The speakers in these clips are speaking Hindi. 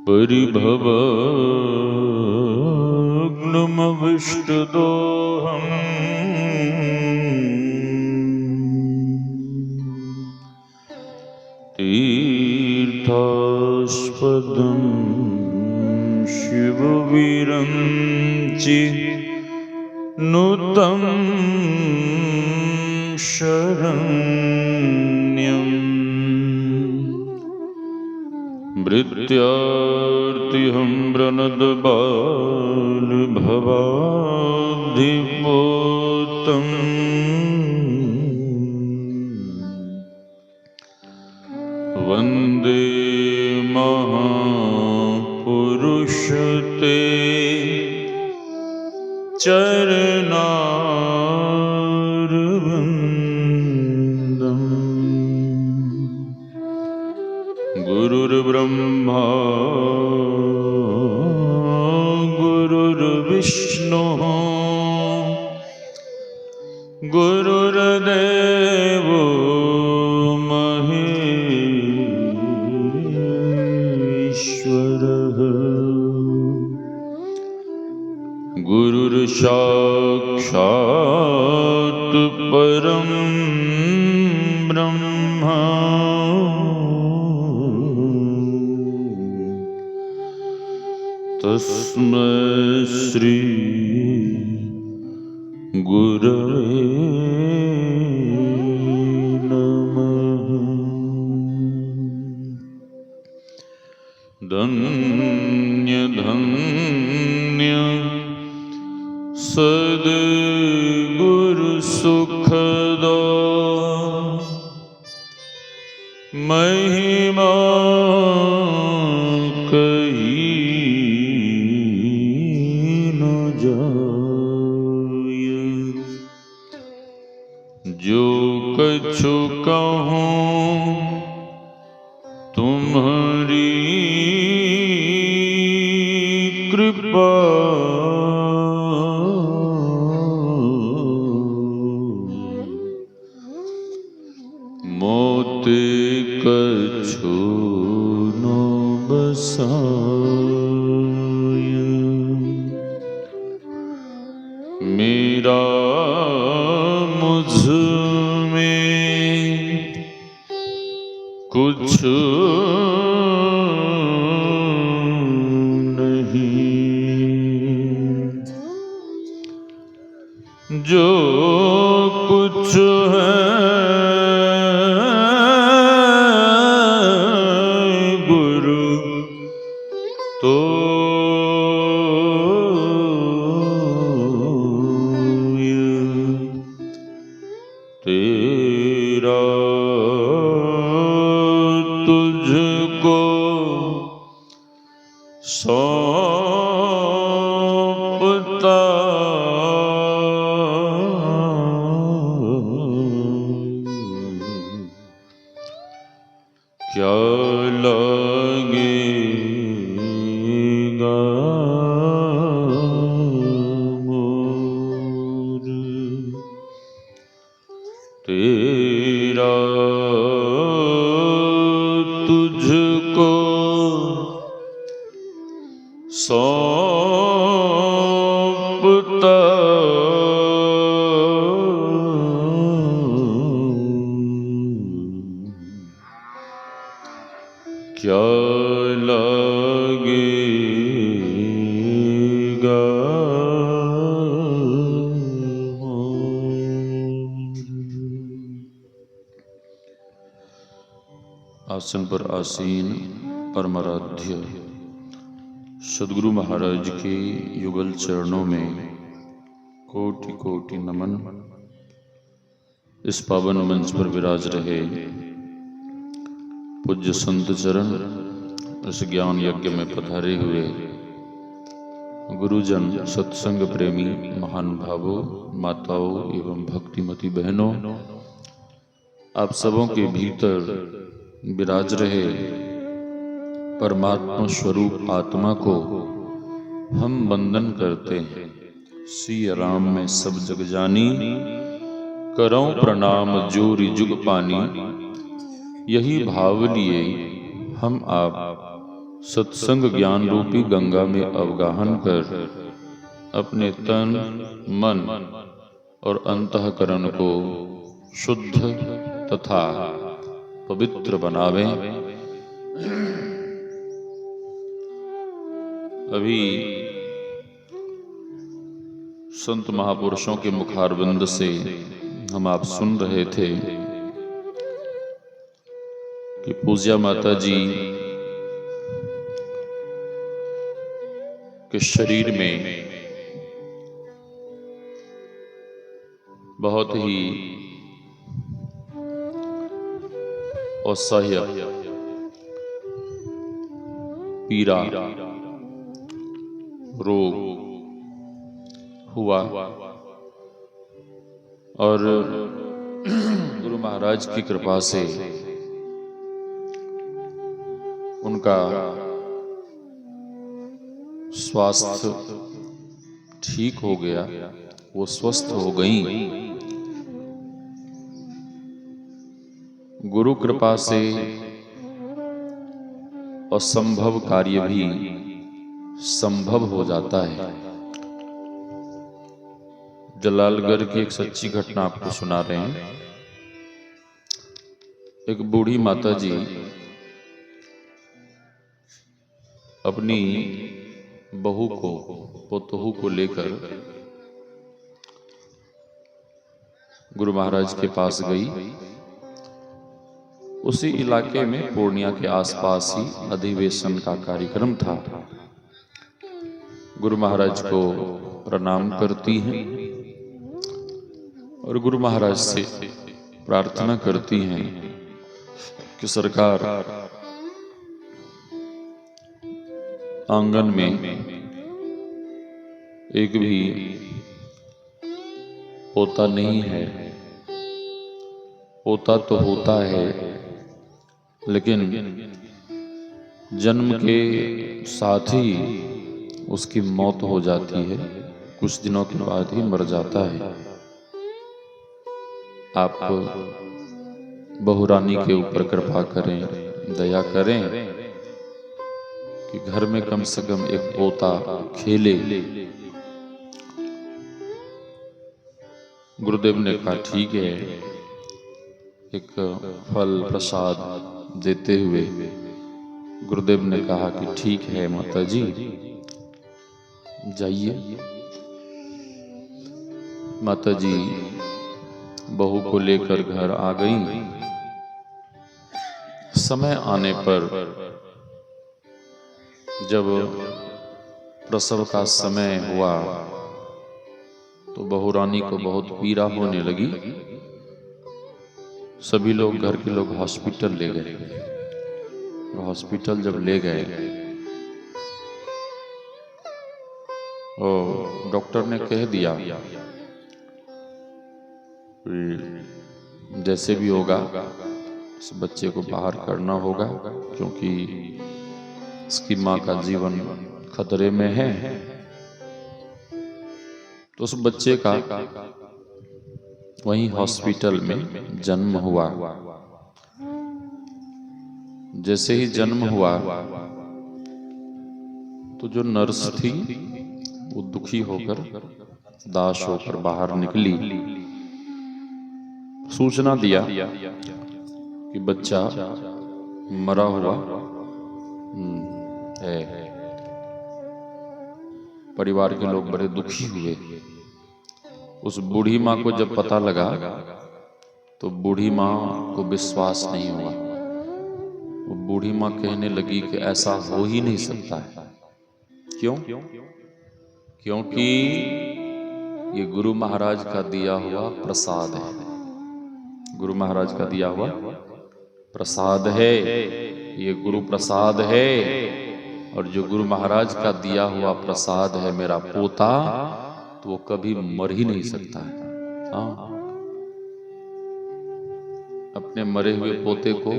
परिभवाग्नमविष्टदोहम् तीर्थास्पदं शिवविरञ्चि नुतं शरण्यम् भृत्यार्तिहं प्रणतबालभवाब्धिपोतम् वन्दे महापुरुषते चरणारविन्दम्। गुरुर्ब्रह्मा गुरुर्विष्णुः गुरुर्देवो महेश्वरः गुरुर्साक्षात् परं ब्रह्म तस्मै श्री गुरवे नमः। धन्य धन्य सद्गुरु सुखदा महिमा कही न जाय। जो कछु कहूँ तुम्हारी कृपा मोते कछु न बसाय। मेरा मुझ में कुछ नहीं, जो कुछ है गुरु तो तेरा तुझको सौंपता क्या लगेगा मोर। तेरा तुझको सौंपता क्या लगेगा आसन पर आसीन परमाराध्य सद्गुरु महाराज के युगल चरणों में कोटि कोटि नमन। इस पावन मंच पर विराज रहे पूज्य संत चरण, इस ज्ञान यज्ञ में पधारे हुए गुरुजन, सत्संग प्रेमी महानुभावों, माताओं एवं भक्तिमती बहनों, आप सबों के भीतर विराज रहे परमात्मा स्वरूप आत्मा को हम वंदन करते हैं। सिया राम में सब जग जानी, करऊं प्रणाम जोरी जुग पानी। यही भाव लिए हम आप सत्संग ज्ञान रूपी गंगा में अवगाहन कर अपने तन, मन और अंतःकरण को शुद्ध तथा पवित्र बनावें। अभी संत महापुरुषों के मुखारविंद से हम आप सुन रहे थे कि पूज्या माता जी के शरीर में बहुत ही असह्य पीड़ा रोग हुआ और गुरु महाराज की कृपा से उनका स्वास्थ्य ठीक हो गया, वो स्वस्थ हो गई। गुरु कृपा से असंभव कार्य भी संभव हो जाता है। जलालगढ़ की एक सच्ची घटना आपको सुना रहे हैं। एक बूढ़ी माता जी अपनी बहू को, पोतहू को लेकर गुरु महाराज के पास गई। उसी इलाके में पूर्णिया के आसपास ही अधिवेशन का कार्यक्रम था। गुरु महाराज को प्रणाम करती हैं और गुरु महाराज से प्रार्थना करती हैं कि सरकार, आंगन में एक भी पोता नहीं है। पोता तो होता है, लेकिन जन्म के साथ ही उसकी मौत हो जाती है, कुछ दिनों के बाद ही मर जाता है। आप बहुरानी के ऊपर कृपा करें, दया करें कि घर में कम से कम एक पोता खेले। गुरुदेव ने कहा ठीक है। एक फल प्रसाद देते हुए गुरुदेव ने कहा कि ठीक है माता जी, जाइए। माता जी बहू को लेकर घर आ गई। समय आने पर जब प्रसव का समय हुआ तो बहुरानी को बहुत पीड़ा होने लगी। सभी लोग, घर के लोग हॉस्पिटल ले गए। हॉस्पिटल जब ले गए और डॉक्टर ने कह दिया जैसे भी होगा उस बच्चे को बाहर करना होगा, क्योंकि इसकी माँ का जीवन खतरे में है। तो उस बच्चे का वहीं हॉस्पिटल में जन्म हुआ। जैसे ही जन्म हुआ तो जो नर्स थी वो दुखी होकर, दास होकर बाहर निकली। सूचना दिया कि बच्चा मरा हुआ है। परिवार के लोग बड़े दुखी हुए। उस बूढ़ी माँ को जब पता लगा तो बूढ़ी माँ को विश्वास नहीं हुआ। वो बूढ़ी माँ कहने लगी कि ऐसा हो ही नहीं सकता है। क्यों? क्योंकि ये गुरु महाराज का दिया हुआ प्रसाद है। गुरु महाराज का दिया हुआ प्रसाद है, ये गुरु प्रसाद है। और जो गुरु महाराज का दिया हुआ प्रसाद है मेरा पोता, तो वो कभी मर ही नहीं सकता है। हाँ, अपने मरे हुए पोते को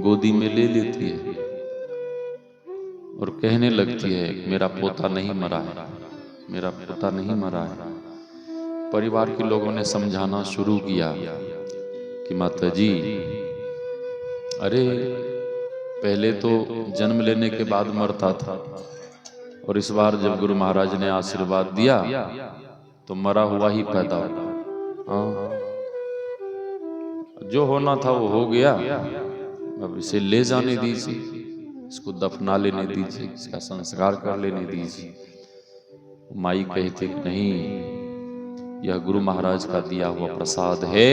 गोदी में ले लेती है और कहने लगती है मेरा पोता नहीं मरा है, मेरा पोता नहीं मरा है। परिवार के लोगों ने समझाना शुरू किया कि माता जी अरे पहले तो जन्म लेने के बाद मरता था, और इस बार जब गुरु महाराज ने आशीर्वाद दिया तो मरा हुआ ही पैदा हुआ। हाँ, जो होना था वो हो गया, अब इसे ले जाने दीजिए, इसको दफना लेने दीजिए, इसका संस्कार कर लेने दीजिए। माई कहते कि नहीं, यह गुरु महाराज का दिया हुआ प्रसाद है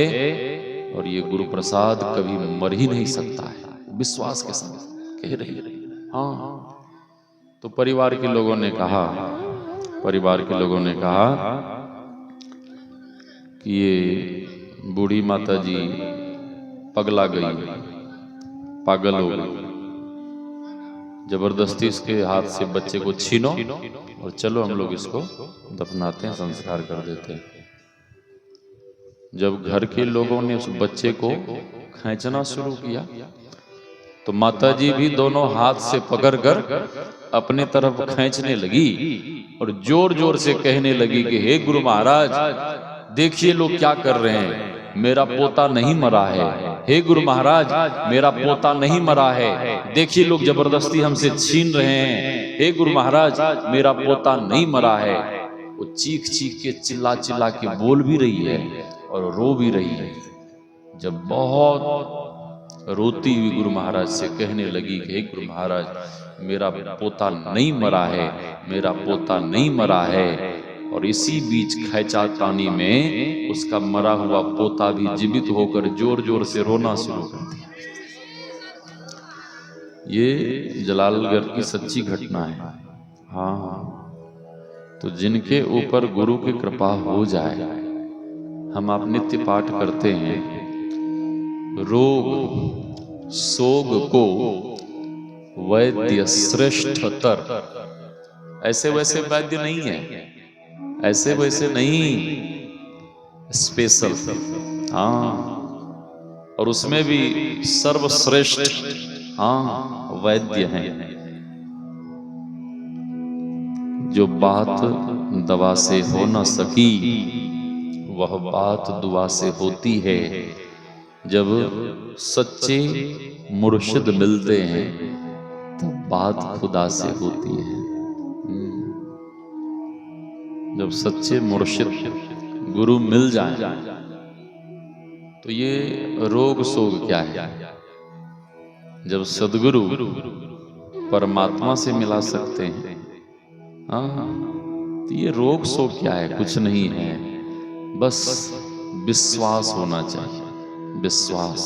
और ये गुरु प्रसाद कभी मर ही नहीं सकता है, विश्वास के साथ कह रही है। हाँ, तो परिवार के लोगों ने कहा कि ये बूढ़ी माता जी पगला गई, पागल हो गई, जबरदस्ती इसके हाथ से बच्चे को छीनो और चलो हम लोग इसको दफनाते हैं, संस्कार कर देते हैं। जब घर के लोगों ने उस बच्चे को खींचना शुरू किया तो माता जी भी दोनों हाथ से पकड़कर अपने तरफ खींचने लगी और जोर जोर से कहने लगी कि हे गुरु महाराज, देखिए लोग क्या कर रहे हैं, मेरा पोता नहीं मरा है। हे गुरु महाराज, मेरा पोता नहीं मरा है, देखिए लोग जबरदस्ती हमसे छीन रहे हैं। हे गुरु महाराज, मेरा पोता नहीं मरा है। वो चीख चीख के चिल्ला चिल्ला के बोल भी रही है और रो भी रही है। जब बहुत रोती हुई गुरु महाराज से कहने लगी कि हे गुरु महाराज, मेरा पोता नहीं मरा है, मेरा पोता नहीं मरा है, और इसी बीच खैचातानी में उसका मरा हुआ पोता भी जीवित होकर जोर जोर से रोना शुरू कर दिया। ये जलालगढ़ की सच्ची घटना है। हाँ, तो जिनके ऊपर गुरु की कृपा हो जाए, हम आप नित्य पाठ करते हैं, रोग सोग को वैद्य श्रेष्ठतर, ऐसे वैसे वैद्य नहीं है, ऐसे वैसे नहीं, स्पेशल। हाँ, और उसमें भी सर्वश्रेष्ठ, हाँ, वैद्य हैं। जो बात दवा से हो न सकी वह बात दुआ से होती है। जब सच्चे मुर्शिद मिलते हैं तो बात खुदा से होती है। जब सच्चे मुर्शिद गुरु मिल जाए तो ये रोग शोग क्या है। जब सदगुरु परमात्मा से मिला सकते हैं, हाँ, तो ये रोग शोग क्या है, कुछ नहीं है, बस विश्वास होना चाहिए, विश्वास।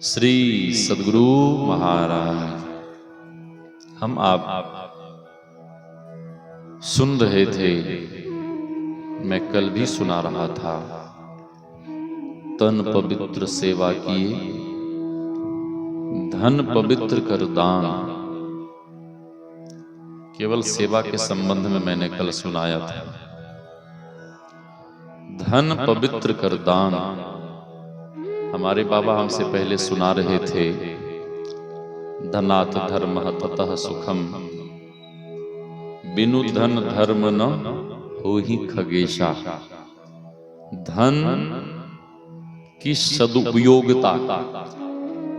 श्री सदगुरु महाराज, हम आप सुन रहे थे, मैं कल भी सुना रहा था, तन पवित्र सेवा किए, धन पवित्र कर दान। केवल सेवा के संबंध में मैंने कल सुनाया था। धन पवित्र कर दान, हमारे बाबा हमसे पहले सुना रहे थे, धनात् धर्मः ततः सुखम, बिनु धन धर्म न होहि खगेशा। धन की सदुपयोगिता,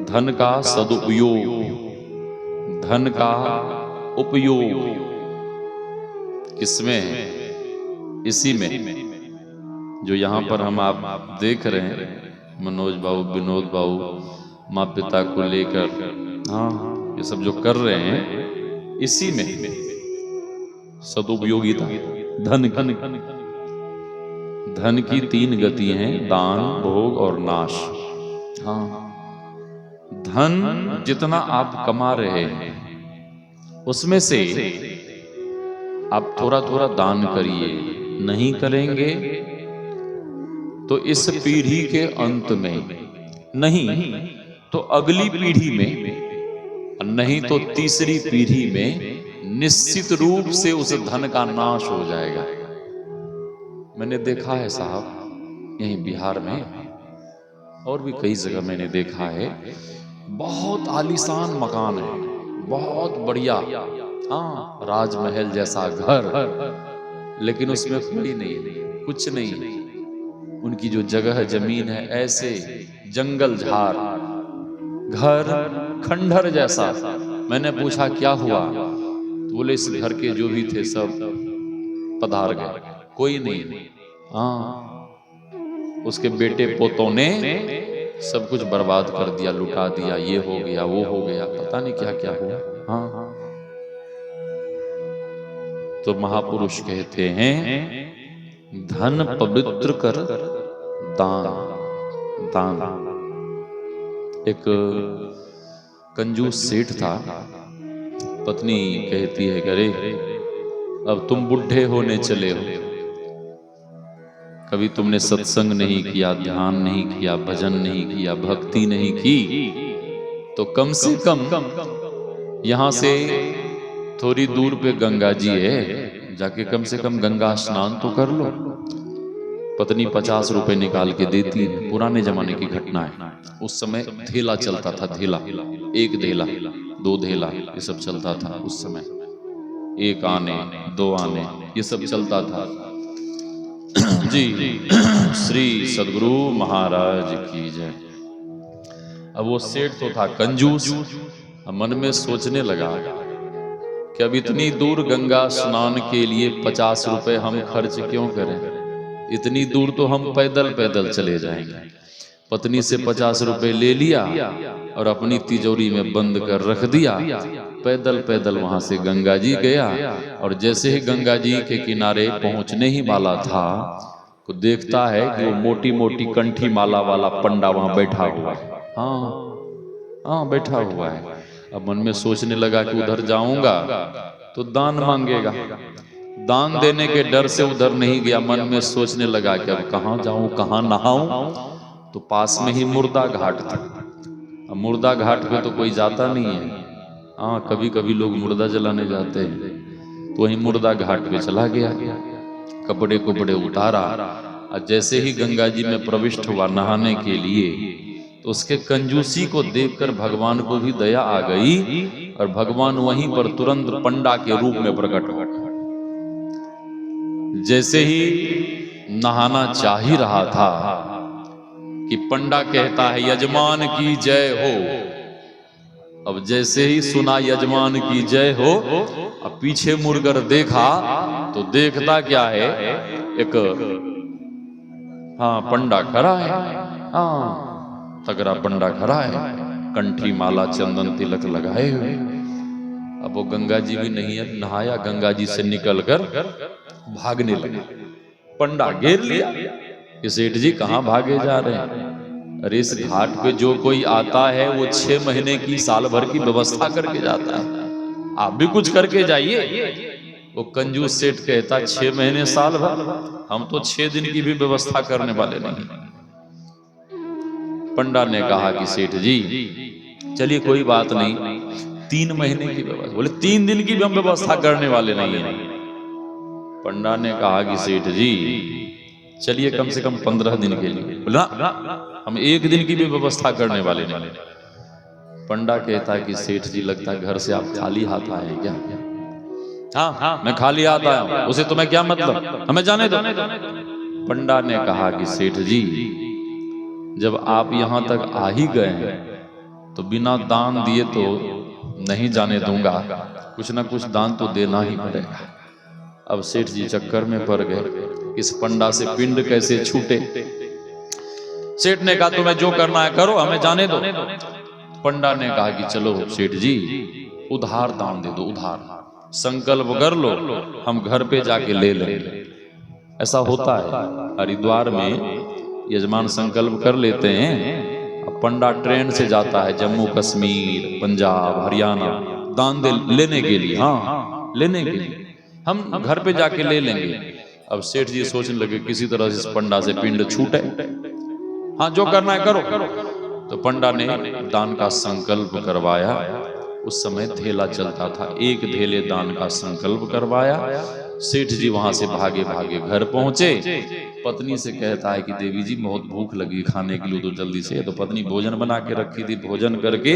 धन का सदुपयोग, धन का उपयोग किसमें है? इसी में जो यहाँ पर हम आप देख रहे हैं, मनोज बाबू, विनोद बाबू माँ पिता को लेकर, हाँ, ये सब जो कर रहे हैं, इसी में सदुपयोगिता। धन की तीन गति हैं, दान, भोग और नाश। हाँ, धन जितना आप कमा रहे हैं उसमें से आप थोड़ा थोड़ा दान करिए। नहीं करेंगे तो इस पीढ़ी के अंत में, नहीं तो अगली पीढ़ी में, नहीं तो तीसरी पीढ़ी में निश्चित रूप से उस धन का नाश हो जाएगा। मैंने देखा है साहब, यहीं बिहार में और भी कई जगह मैंने देखा है, बहुत आलीशान मकान है, बहुत बढ़िया, हाँ, राजमहल जैसा घर, लेकिन उसमें कोई नहीं, कुछ नहीं। उनकी जो जगह जमीन है, ऐसे जंगल झाड़, घर खंडहर जैसा। मैंने पूछा क्या हुआ, तो बोले इस घर के जो भी थे सब पधार गए, कोई नहीं। हाँ, उसके बेटे पोतों ने सब कुछ बर्बाद कर दिया, लुटा दिया, ये हो गया वो हो गया, पता नहीं क्या क्या हुआ। हाँ, तो महापुरुष कहते हैं धन पवित्र कर दान। दान। एक कंजूस सेठ था, पत्नी कहती है अरे अब तुम बुढ़े होने चले हो, कभी तुमने सत्संग नहीं किया, ध्यान नहीं किया, भजन नहीं किया, भक्ति नहीं की, तो कम से कम यहां से थोड़ी दूर पे गंगा जी है, जाके कम से कम गंगा स्नान तो कर लो। पत्नी 50 रुपए निकाल के देती है। पुराने जमाने की घटना है। उस समय धेला चलता था, धेला, एक धेला, 2 धेला, ये सब चलता था उस समय। 1 आने 2 आने ये सब चलता था जी। श्री सद्गुरु महाराज की जय। अब वो सेठ तो था कंजूस, मन में सोचने लगा कि अब इतनी दूर गंगा स्नान के लिए 50 रुपए हम खर्च क्यों करें, इतनी दूर तो हम पैदल पैदल चले जाएंगे। पत्नी से 50 रुपए ले लिया और अपनी तिजोरी में बंद कर रख दिया। पैदल पैदल वहां से गंगा जी गया, और जैसे ही गंगा जी के किनारे पहुंचने ही वाला था, तो देखता है कि वो मोटी मोटी कंठी माला वाला पंडा वहां बैठा हुआ है। हाँ, बैठा हुआ है। अब मन में सोचने लगा कि उधर जाऊंगा तो दान मांगेगा, दान देने के डर से उधर नहीं गया। मन में सोचने लगा कि अब कहाँ जाऊं, कहाँ नहाऊं, तो पास में ही मुर्दा घाट था। अब मुर्दा घाट पे तो कोई जाता नहीं है। हाँ, कभी कभी लोग मुर्दा जलाने जाते हैं, तो वही मुर्दा घाट पे चला गया, कपड़े कुपड़े उतारा, और जैसे ही गंगा जी में प्रविष्ट हुआ नहाने के लिए, तो उसके कंजूसी को देखकर भगवान को भी दया आ गई, और भगवान वहीं पर तुरंत पंडा के रूप में प्रकट हो। जैसे ही नहाना चाह ही रहा था कि पंडा कहता है यजमान की जय हो। अब जैसे ही सुना यजमान की जय हो, अब पीछे मुड़कर देखा तो देखता क्या है, एक पंडा खड़ा है। तगड़ा पंडा खड़ा है, कंठी माला चंदन तिलक लगाए हुए। अब वो गंगा जी भी नहीं है, नहाया, गंगा जी से निकलकर भागने लगा। पंडा घेर लिया कि सेठ जी कहाँ भागे जा रहे हैं। अरे इस घाट पे जो कोई आता है वो 6 महीने की, साल भर की व्यवस्था करके जाता है, आप भी कुछ करके जाइए। वो कंजूस सेठ कहता 6 महीने साल भर, हम तो 6 दिन की भी व्यवस्था करने वाले नहीं। पंडा ने कहा कि सेठ जी चलिए कोई बात नहीं, 3 महीने की व्यवस्था। बोले 3 दिन की भी हम व्यवस्था करने वाले नहीं है। पंडा ने कहा कि सेठ जी चलिए कम से कम 15 दिन के लिए। बोला हम 1 दिन की भी व्यवस्था करने वाले नहीं। पंडा कहता है कि सेठ जी लगता है घर से आप खाली हाथ आए क्या? हाँ, मैं खाली हाथ आया हूं, उसे तुम्हें क्या मतलब, हमें जाने दो। पंडा ने कहा कि सेठ जी जब आप यहां तक आ ही गए हैं तो बिना दान दिए तो नहीं जाने दूंगा, कुछ ना कुछ दान तो देना ही पड़ेगा। अब सेठ जी चक्कर में पड़ गए, इस पंडा से पिंड कैसे छूटे। सेठ ने कहा तुम्हें जो करना है करो, हमें जाने दो। पंडा ने कहा कि चलो सेठ जी उधार दान दे दो, उधार संकल्प कर लो, हम घर पे जाके ले लेंगे। ऐसा होता है हरिद्वार में, यजमान संकल्प कर लेते हैं, अब पंडा ट्रेन से जाता है जम्मू कश्मीर, पंजाब, हरियाणा दान दे लेने के लिए। हाँ, लेने के लिए हम घर पे जाके ले लेंगे। अब सेठ जी सोचने लगे किसी तरह से इस पंडा से पिंड छूटे। हाँ, जो करना है करो। तो पंडा ने दान का संकल्प करवाया। उस समय धेला चलता था, 1 धेले दान का संकल्प करवाया। सेठ जी वहां से भागे भागे घर पहुंचे। पत्नी से कहता है कि देवी जी बहुत भूख लगी खाने के लिए, तो जल्दी से। तो पत्नी भोजन बना के रखी थी। भोजन करके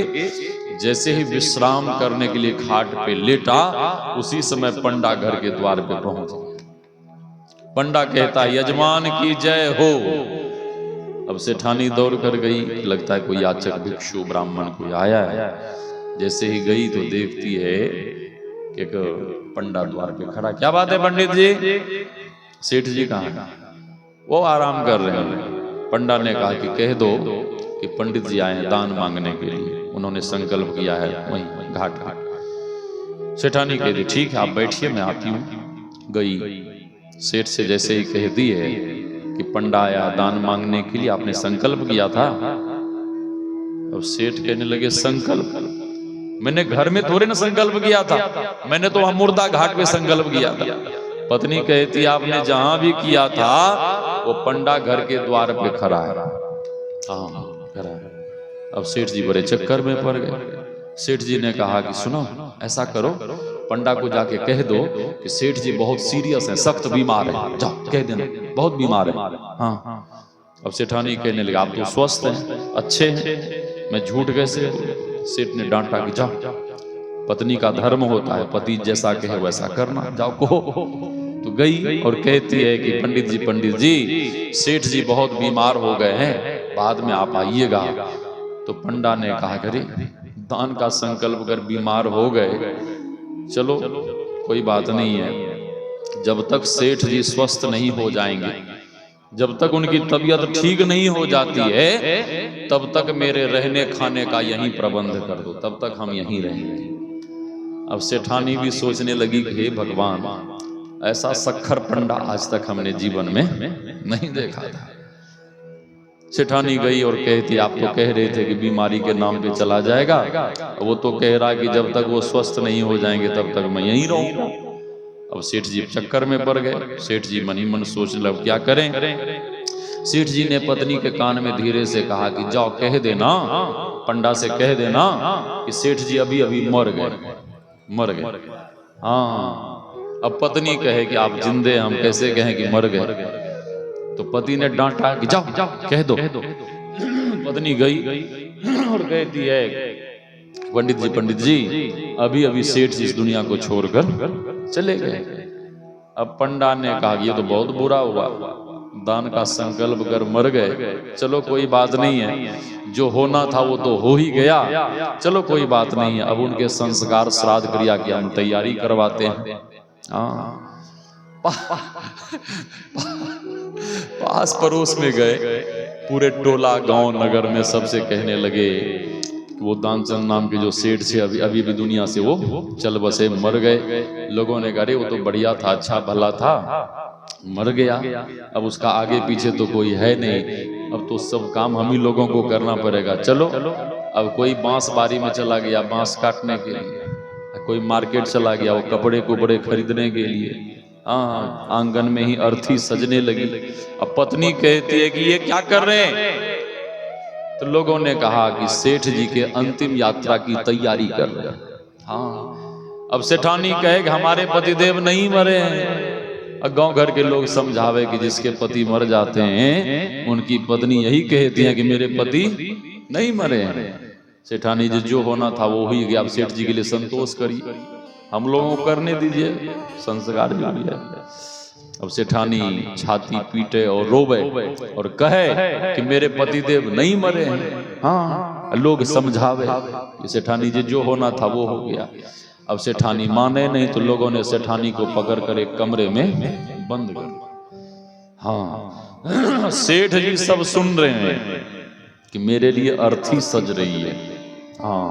जैसे ही विश्राम करने के लिए खाट पे लेटा, उसी समय पंडा घर के द्वार पे पहुंच गया। पंडा कहता यजमान की जय हो। अब सेठानी दौड़ कर गई, लगता है कोई याचक भिक्षु ब्राह्मण कोई आया है। जैसे ही गई तो देखती है कि एक पंडा द्वार पे खड़ा। क्या बात है पंडित जी? सेठ जी कहाँ है? वो आराम कर रहे हैं। पंडा ने कहा कि कह दो कि पंडित जी आए हैं दान मांगने के लिए, उन्होंने संकल्प किया है वहीं घाट घाट। सेठानी कहती ठीक है आप बैठिए मैं आती हूँ। गई, सेठ से जैसे ही कह दी है कि पंडा आया दान मांगने के लिए, आपने संकल्प किया था। अब सेठ कहने लगे संकल्प? मैंने घर में थोड़े ना संकल्प किया था, मैंने तो मुर्दा घाट पे संकल्प किया था। पत्नी कहती आपने जहां भी किया था वो पंडा घर के द्वार पे खड़ा है। हाँ खड़ा है। अब सेठ जी बड़े चक्कर में पड़ गए। सेठ जी ने कहा कि सुनो ऐसा करो, पंडा को जाके कह दो कि सेठ जी बहुत सीरियस है, सख्त बीमार है, जाओ कह देना बहुत बीमार है। हाँ। अब सेठानी कहने लगा आप तो स्वस्थ हैं, अच्छे हैं, मैं झूठ कैसे बोलूं? सेठ ने डांटा कि जाओ, पत्नी का धर्म होता है, पति जैसा कहे वैसा करना, जाओ कहो। तो गई और कहती है कि पंडित जी सेठ जी बहुत बीमार हो गए हैं, बाद में आप आइएगा। तो पंडा ने कहा करे दान का संकल्प कर बीमार हो गए, चलो कोई बात नहीं है, जब तक सेठ जी स्वस्थ नहीं हो जाएंगे, जब तक उनकी तबीयत ठीक नहीं हो जाती है, तब तक मेरे रहने खाने का यहीं प्रबंध कर दो, तब तक हम यहीं रहेंगे। अब सेठानी भी सोचने लगी कि हे भगवान, ऐसा सख्खर पंडा आज तक हमने जीवन में नहीं देखा था। सेठानी गई और कहती आप तो कह रहे थे कि बीमारी के नाम पे चला जाएगा, वो तो कह रहा कि जब तक वो स्वस्थ नहीं हो जाएंगे तब तक मैं यहीं रहूंगा। अब सेठ जी चक्कर में पड़ गए। सेठ जी मन ही मन सोचने लगे क्या करें। सेठ जी ने पत्नी के कान में धीरे से कहा कि जाओ कह देना, पंडा से कह देना कि सेठ जी अभी अभी मर गए। हाँ, अब पत्नी कहे कि आप जिंदे, हम कैसे कहें कि मर गए? तो पति ने डांटा कि जाओ कह दो। पत्नी गई और कहती है पंडित जी अभी अभी सेठ जी इस दुनिया को छोड़कर चले गए। अब पंडा ने कहा ये तो बहुत बुरा हुआ, दान का संकल्प कर मर गए, चलो कोई बात नहीं है, जो होना था वो तो हो ही गया, चलो कोई बात नहीं है, अब उनके संस्कार श्राद्ध क्रिया की हम तैयारी करवाते हैं। पास पड़ोस में गए, पूरे टोला गांव नगर में सबसे कहने लगे वो दानचंद नाम के जो सेठ से अभी भी दुनिया से वो चल बसे, मर गए। लोगों ने कहा वो तो बढ़िया था, अच्छा भला था, मर गया, अब उसका आगे पीछे तो कोई है नहीं, अब तो सब काम हम ही लोगों को करना पड़ेगा। चलो अब कोई बांस बारी में चला गया बांस काटने के लिए, कोई मार्केट चला गया वो कपड़े कुपड़े खरीदने के लिए, आंगन में ही अर्थी सजने लगी। अब पत्नी कहती है कि ये क्या कर रहे हैं? तो लोगों ने कहा कि सेठ जी के अंतिम यात्रा की तैयारी कर रहे हैं। हाँ, अब सेठानी कहे कि हमारे पतिदेव नहीं मरे हैं। गांव घर के लोग समझावे कि जिसके पति मर जाते हैं उनकी पत्नी यही कहती है कि मेरे पति नहीं मरे हैं। सेठानी जी जो होना था वो ही गया, अब सेठ जी के लिए संतोष करिए, हम लोगों को करने दीजिए, संस्कार भी है। अब सेठानी छाती पीटे और रोवे और कहे कि मेरे पतिदेव नहीं मरे हैं। हाँ, लोग समझावे कि सेठानी जी जो होना था वो हो गया। अब सेठानी माने नहीं तो लोगों ने सेठानी को पकड़ कर एक कमरे में बंद कर। हाँ, सेठ जी सब सुन रहे हैं कि मेरे लिए अर्थी सज रही है। हाँ,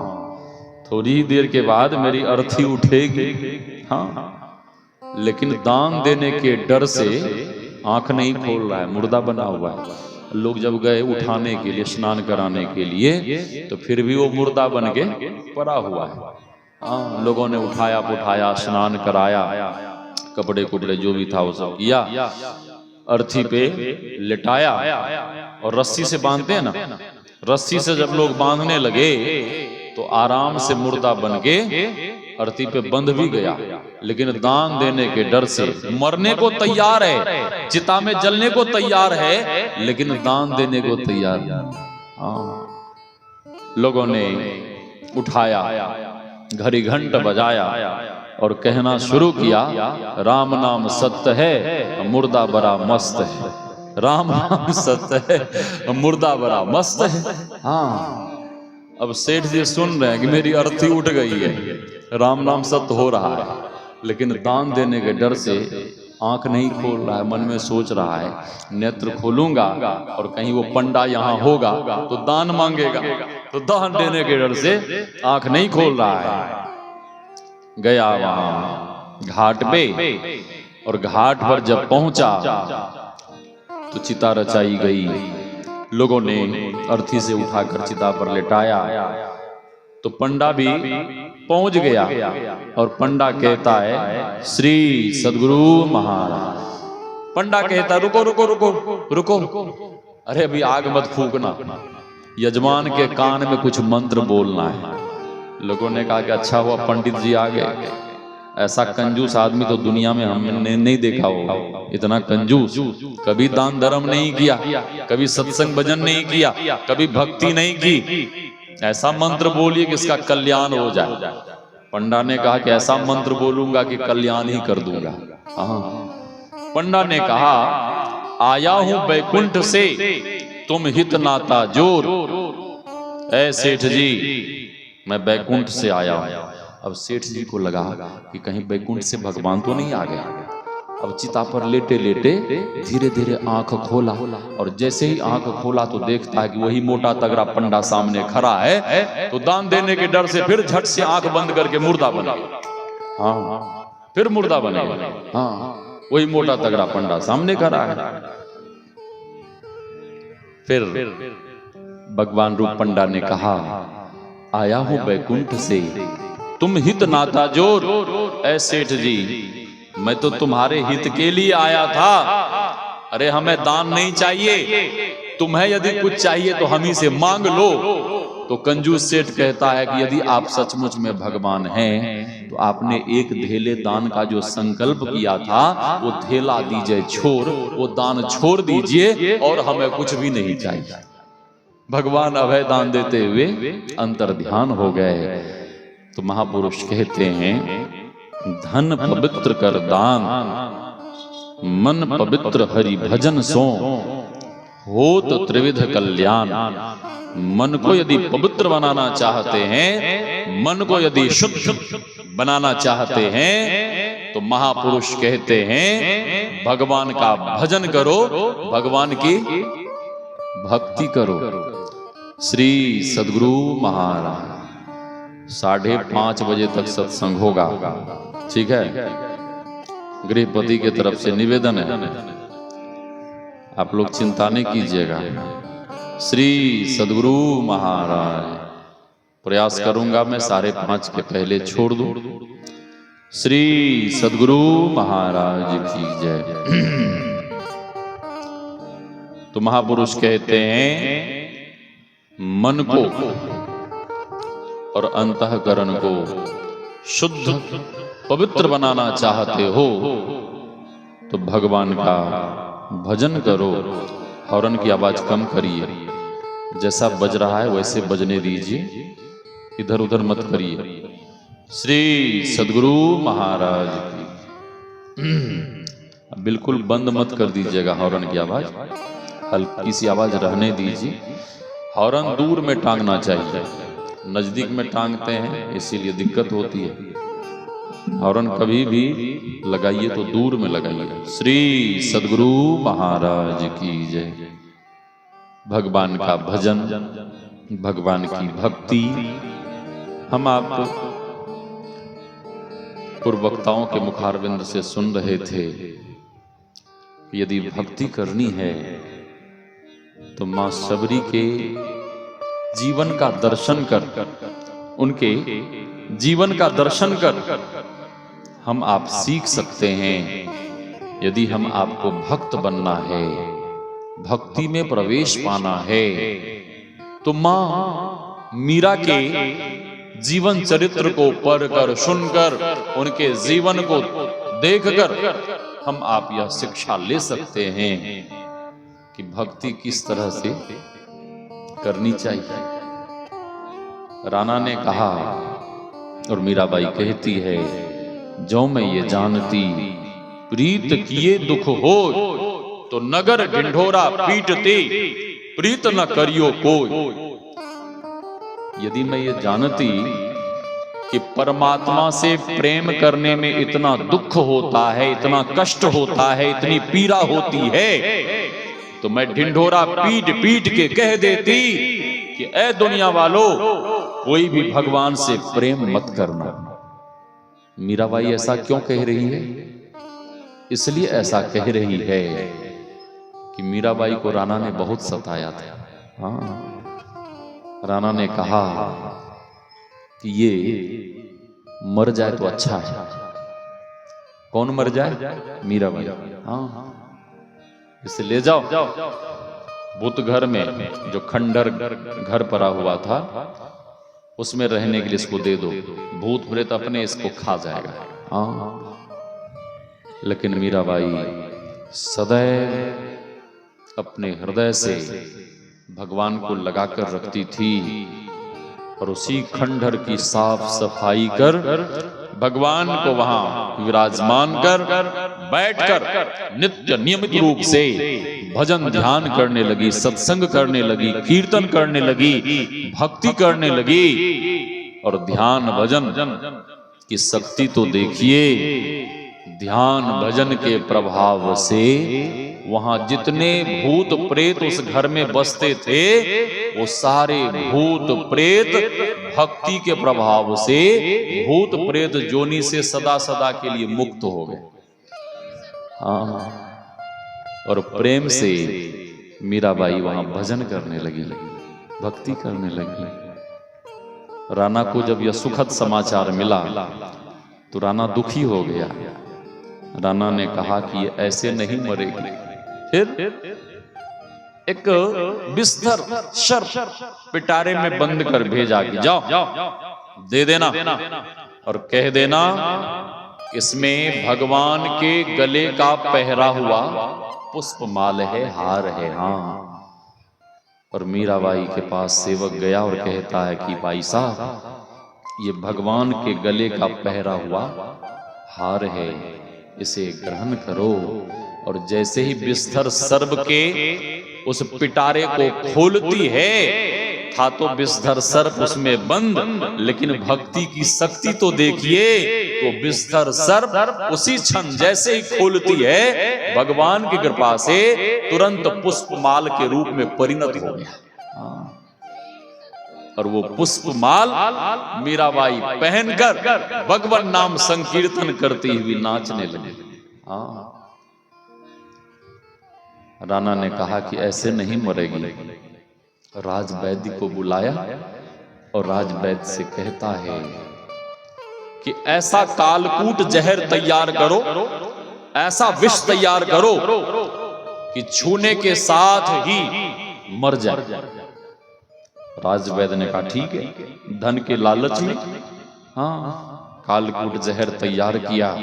थोड़ी ही देर के बाद मेरी अर्थी उठेगी। हाँ, लेकिन दान देने के डर से आंख नहीं खोल रहा है, मुर्दा बना हुआ है। लोग जब गए उठाने के लिए, स्नान कराने के लिए, तो फिर भी वो मुर्दा बन के पड़ा हुआ है। हाँ, लोगों ने उठाया, स्नान कराया, कपड़े कुपड़े जो भी था वो सब किया, अर्थी पे लिटाया और रस्सी से बांधते हैं ना, रस्सी से जब लोग बांधने लगे तो आराम से मुर्दा बन के अर्थी पे बंध भी गया। लेकिन दान देने के डर से मरने को तैयार है, चिता में जलने को तैयार है, लेकिन दान देने को तैयार नहीं। लोगों ने उठाया, घड़ी घंट बजाया और कहना शुरू किया, राम नाम सत्य है, मुर्दा बड़ा मस्त है। राम नाम सत्य है, मुर्दा बड़ा मस्त है। हाँ, अब सेठ जी सुन रहे हैं कि मेरी अर्थी उठ गई है, राम नाम सत्य हो रहा है, लेकिन दान देने के डर से आंख नहीं खोल रहा है। मन में सोच रहा है नेत्र खोलूंगा और कहीं वो पंडा यहाँ होगा तो दान मांगेगा, तो दान देने के डर से आंख नहीं खोल रहा है। गया वहां घाट पे, और घाट पर जब पहुंचा तो चिता रचाई गई। लोगों ने अर्थी से उठाकर चिता पर लेटाया, तो पंडा भी पहुंच गया और पंडा कहता है श्री सद्गुरु महाराज। पंडा कहता रुको रुको रुको रुको, अरे अभी आग मत फूकना, यजमान के कान में कुछ मंत्र बोलना है। लोगों ने कहा कि अच्छा हुआ पंडित जी आ गए, ऐसा कंजूस आदमी तो दुनिया में हमने नहीं देखा होगा। इतना कंजूस, कभी दान धर्म नहीं किया, कभी सत्संग भजन नहीं किया, कभी भक्ति नहीं की। ऐसा मंत्र बोलिए कि इसका कल्याण हो जाए। पंडा ने कहा कि ऐसा मंत्र बोलूंगा कि कल्याण ही कर दूंगा। हाँ, पंडा ने कहा आया हूं बैकुंठ से, तुम हित नाता जोर। ऐ सेठ जी, मैं बैकुंठ से आया हूं। अब सेठ जी को लगा कि कहीं बैकुंठ से भगवान तो नहीं आ गया। अब चिता पर लेटे लेटे धीरे धीरे आंख खोला, और जैसे ही आंख खोला तो देखता है कि वही मोटा तगड़ा पंडा सामने खड़ा है। तो दान देने के डर से फिर झट से आंख बंद करके मुर्दा बन गया। हाँ, फिर मुर्दा बन गया। हाँ, वही मोटा तगड़ा पंडा सामने खड़ा है। फिर भगवान रूप पंडा ने कहा आया हूं बैकुंठ से, तुम हित नाता जोर। ऐ सेठ जी, मैं तो तुम्हारे हित के लिए आया था। अरे हमें दान नहीं चाहिए, तुम्हें यदि कुछ चाहिए तो हम ही से मांग लो। तो कंजूस सेठ कहता है कि यदि आप सचमुच में भगवान हैं तो आपने एक धेले दान का जो संकल्प किया था वो धेला दीजिए छोड़, वो दान छोड़ दीजिए और हमें कुछ भी नहीं चाहिए। भगवान अभय दान देते हुए अंतर ध्यान हो गए। तो महापुरुष कहते हैं धन पवित्र कर दान, मन पवित्र हरि भजन सो, होत त्रिविध कल्याण। मन को यदि पवित्र बनाना चाहते हैं, मन को यदि शुद्ध बनाना चाहते हैं, तो महापुरुष कहते हैं भगवान का भजन करो, भगवान की भक्ति करो। श्री सद्गुरु महाराज 5:30 बजे तक सत्संग होगा, ठीक है। गृहपति के तरफ से निवेदन है, आप लोग चिंता नहीं कीजिएगा। श्री सद्गुरु महाराज, प्रयास करूंगा मैं 5:30 के पहले छोड़ दूं। श्री सद्गुरु महाराज की जय। तो महापुरुष कहते हैं मन को और अंतःकरण को शुद्ध पवित्र बनाना चाहते हो तो भगवान का भजन करो। हॉर्न की आवाज कम करिए, जैसा बज रहा है वैसे बजने दीजिए, इधर उधर मत करिए। श्री सद्गुरु महाराज की। बिल्कुल बंद मत कर दीजिएगा हॉर्न की आवाज, हल्की सी आवाज रहने दीजिए। हॉर्न दूर में टांगना चाहिए, नजदीक में टांगते हैं इसीलिए दिक्कत होती है। हॉर्न कभी भी लगाइए तो दूर में लगाइए। श्री सद्गुरु महाराज की जय। भगवान का भजन, भगवान की भक्ति। हम आप पूर्व वक्ताओं के मुखारविंद से सुन रहे थे, यदि भक्ति करनी है तो मां सबरी के जीवन का दर्शन कर, उनके जीवन का दर्शन कर हम आप सीख सकते हैं। यदि हम आपको भक्त बनना है, भक्ति में प्रवेश पाना है, तो मां मीरा के जीवन चरित्र को पढ़कर, सुनकर, उनके जीवन को देखकर हम आप यह शिक्षा ले सकते हैं कि भक्ति किस तरह से करनी चाहिए। राणा ने कहा और मीराबाई कहती है, जो मैं ये जानती प्रीत किए दुख हो, तो नगर ढिंढोरा पीटते प्रीत न करियो कोई। यदि मैं ये जानती कि परमात्मा से प्रेम करने में इतना दुख होता है, इतना कष्ट होता है, इतनी पीड़ा होती है, तो मैं ढिंढोरा पीट पीट के कह देती कि ऐ दुनिया वालों, कोई भी भगवान से प्रेम मत करना। मीराबाई ऐसा क्यों कह रही है? इसलिए ऐसा कह रही है कि मीराबाई को राणा ने बहुत सताया था। हाँ, राणा ने कहा कि ये मर जाए तो अच्छा है। कौन मर जाए? मीराबाई। हाँ, इसे ले जाओ भूत घर में, जो खंडर घर पड़ा हुआ था, उसमें रहने के लिए इसको दे दो, भूत प्रेत अपने इसको खा जाएगा। हाँ, लेकिन मीराबाई सदैव अपने हृदय से भगवान को लगाकर रखती थी और उसी खंडहर की साफ सफाई कर भगवान को वहां विराजमान कर बैठकर नित्य नियमित रूप से भजन ध्यान करने लगी, सत्संग करने लगी, कीर्तन करने लगी, भक्ति करने लगी। और ध्यान भजन की शक्ति तो देखिए, ध्यान भजन के प्रभाव से वहां जितने भूत प्रेत उस घर में बसते थे, वो सारे भूत प्रेत भक्ति के प्रभाव से भूत प्रेत जोनी से सदा सदा के लिए मुक्त हो गए। हाँ, और प्रेम से मीराबाई वहां भजन करने लगी, भक्ति करने लगी। राणा को जब यह सुखद समाचार मिला तो राणा दुखी हो गया। राणा ने कहा कि ये ऐसे नहीं मरेगी। फिर एक बिस्तर शर्त पिटारे में बंद कर भेजा कि जाओ दे देना और कह देना इसमें भगवान के गले का पहरा हुआ पुष्पमाल है, हार है। हाँ, और मीराबाई के पास सेवक गया और कहता है कि भाई साहब, ये भगवान के गले का पहरा हुआ हार है, इसे ग्रहण करो। और जैसे ही बिस्तर सर्प के उस पिटारे को खोलती है, था तो बिस्तर सर्प उसमें बंद, लेकिन भक्ति की शक्ति तो देखिए, तो बिस्तर सर्प उसी क्षण जैसे ही खोलती है, भगवान की कृपा से तुरंत पुष्पमाल के रूप में परिणत हो गया। और वो पुष्पमाल मीराबाई पहनकर भगवान नाम संकीर्तन करती हुई नाचने लगी। हाँ, राणा ने कहा कि ऐसे नहीं मरेगी। राजवैद्य को बुलाया और राजवैद्य से कहता है कि ऐसा कालकूट जहर तैयार करो, ऐसा विष तैयार करो कि छूने के साथ ही मर जाए। राजवैद्य ने कहा ठीक है, धन के लालच में हाँ कालकूट जहर तैयार किया,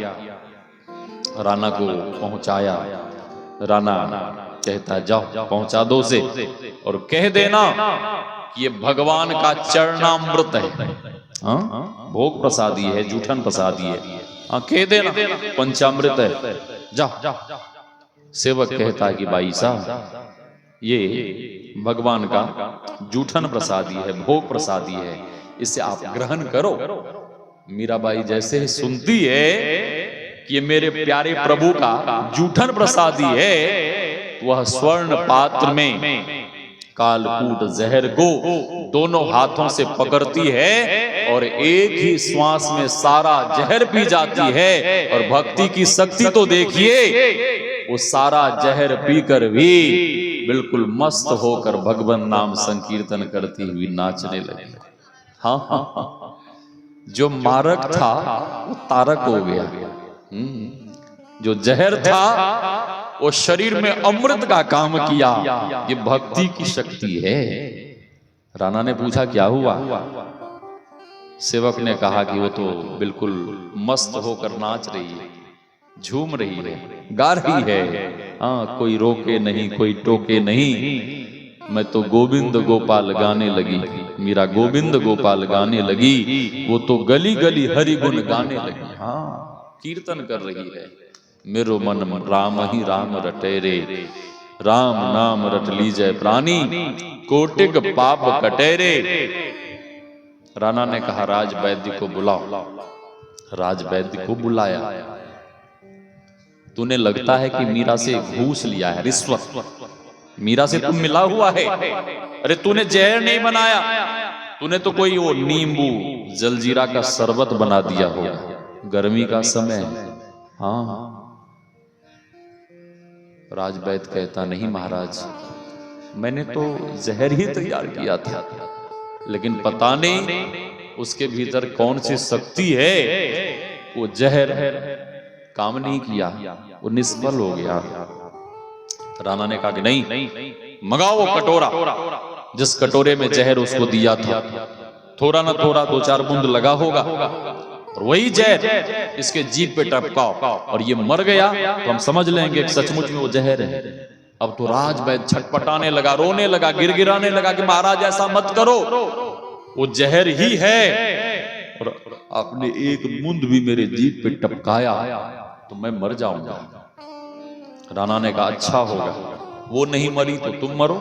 राणा को पहुंचाया। राणा कहता जाओ पहुंचा दो उसे और कह देना कि ये भगवान का चरणामृत है, हाँ भोग प्रसादी है, जूठन प्रसादी है, हाँ कह देना पंचामृत है, जाओ। सेवक कहता है कि भाई साहब, ये भगवान का जूठन प्रसादी है, भोग प्रसादी है, इसे आप ग्रहण करो। मीराबाई जैसे ही सुनती है कि ये मेरे प्यारे प्रभु का जूठन प्रसादी है, वह स्वर्ण पात्र में कालकूट जहर को दोनों हाथों से पकड़ती है और एक ही श्वास में सारा जहर पी जाती है। और भक्ति की शक्ति तो देखिए, वो सारा जहर पीकर भी बिल्कुल मस्त होकर भगवान नाम संकीर्तन करती हुई नाचने लगी। हाँ हाँ हाँ, जो मारक था वो तारक हो गया, जो जहर था वो शरीर में अमृत का काम किया। ये भक्ति की शक्ति है। राणा ने पूछा क्या हुआ? सेवक ने कहा कि वो तो बिल्कुल मस्त होकर नाच रही है, झूम रही है, गा रही है। हाँ, कोई रोके नहीं, कोई टोके नहीं, मैं तो गोविंद गोपाल गाने लगी। मीरा गोविंद गोपाल गाने लगी, वो तो गली गली हरि गुण गाने लगी। हाँ, कीर्तन कर रही है, मेरो मन राम ही राम रटे रे, राम नाम रट लीजय प्राणी, कोटिक पाप कटे रे। राणा ने कहा राज वैद्य को बुलाओ। राज वैद्य को बुलाया। तूने लगता है कि मीरा से घूस लिया है, रिश्वत, मीरा से तुम मिला हुआ है। अरे तूने जहर नहीं बनाया, तूने तो कोई वो नींबू जलजीरा का शरबत बना दिया होगा, गर्मी का समय। हाँ। राजवैद्य कहता नहीं महाराज, मैंने तो जहर ही तैयार किया था, लेकिन पता नहीं उसके भीतर कौन सी शक्ति है, वो जहर काम नहीं किया, वो निष्फल हो गया। राणा ने कहा कि नहीं, मंगाओ वो कटोरा, जिस कटोरे में जहर उसको दिया था, थोड़ा ना थोड़ा 2-4 बूंद लगा होगा, और वही जहर इसके जीभ पे टपकाओ और ये मर गया तो हम समझ लेंगे कि सचमुच में वो जहर है। अब तो राजवैद्य छटपटाने लगा, रोने लगा, गिड़गिड़ाने लगा कि महाराज ऐसा मत करो, वो जहर ही है, और आपने एक बूंद भी मेरे जीभ पे टपकाया तो मैं मर जाऊंगा। राणा ने कहा अच्छा होगा, वो नहीं मरी तो तुम मरो।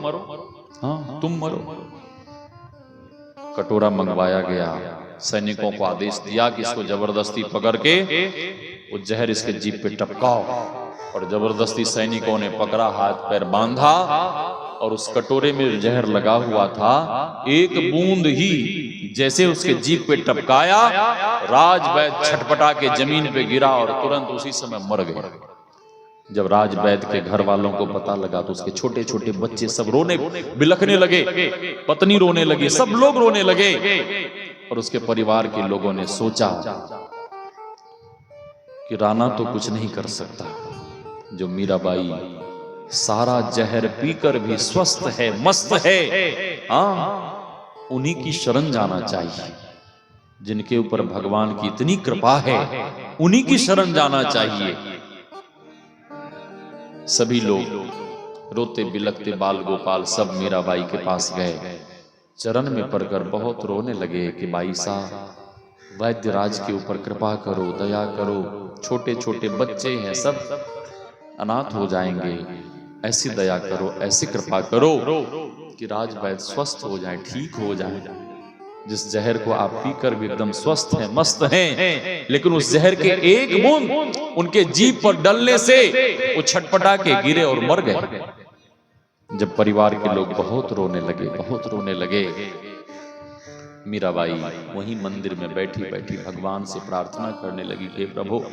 हाँ, तुम मरो। कटोरा मंगवाया गया, सैनिकों को आदेश दिया कि इसको जबरदस्ती पकड़ के वो जहर इसके जीभ पे टपकाओ, और जबरदस्ती सैनिकों ने पकड़ा, हाथ पैर बांधा, और उस कटोरे में जहर लगा हुआ था, एक बूंद ही जैसे उसके जीभ पे टपकाया, राजवैद्य छटपटा के जमीन पे गिरा और तुरंत उसी समय मर गया। जब राजवैद्य के घर वालों को पता लगा तो उसके छोटे छोटे बच्चे सब रोने बिलखने लगे, पत्नी रोने लगी, सब लोग रोने लगे, और उसके परिवार के लोगों ने सोचा कि राणा तो कुछ नहीं कर सकता, जो मीराबाई सारा जहर पीकर भी स्वस्थ है, मस्त है, हाँ, उन्हीं की शरण जाना चाहिए, जिनके ऊपर भगवान की इतनी कृपा है, उन्हीं की शरण जाना चाहिए। सभी लोग रोते बिलखते बाल गोपाल सब मीराबाई के पास गए, चरण में पड़कर बहुत रोने लगे कि भाई साहब, वैद्यराज के ऊपर कृपा करो, दया करो, छोटे छोटे बच्चे हैं, सब अनाथ हो जाएंगे, ऐसी दया करो, ऐसी कृपा करो कि राजवैद्य स्वस्थ हो जाए, ठीक हो जाए। जिस जहर को आप पीकर भी एकदम स्वस्थ हैं, मस्त हैं, लेकिन उस जहर के एक बूंद उनके जीभ पर डलने से वो छटपटा के गिरे और मर गए। जब परिवार के लोग बहुत रोने लगे, बहुत रोने लगे, मीराबाई वहीं मंदिर में बैठी बैठी भगवान से प्रार्थना करने लगी, हे प्रभु,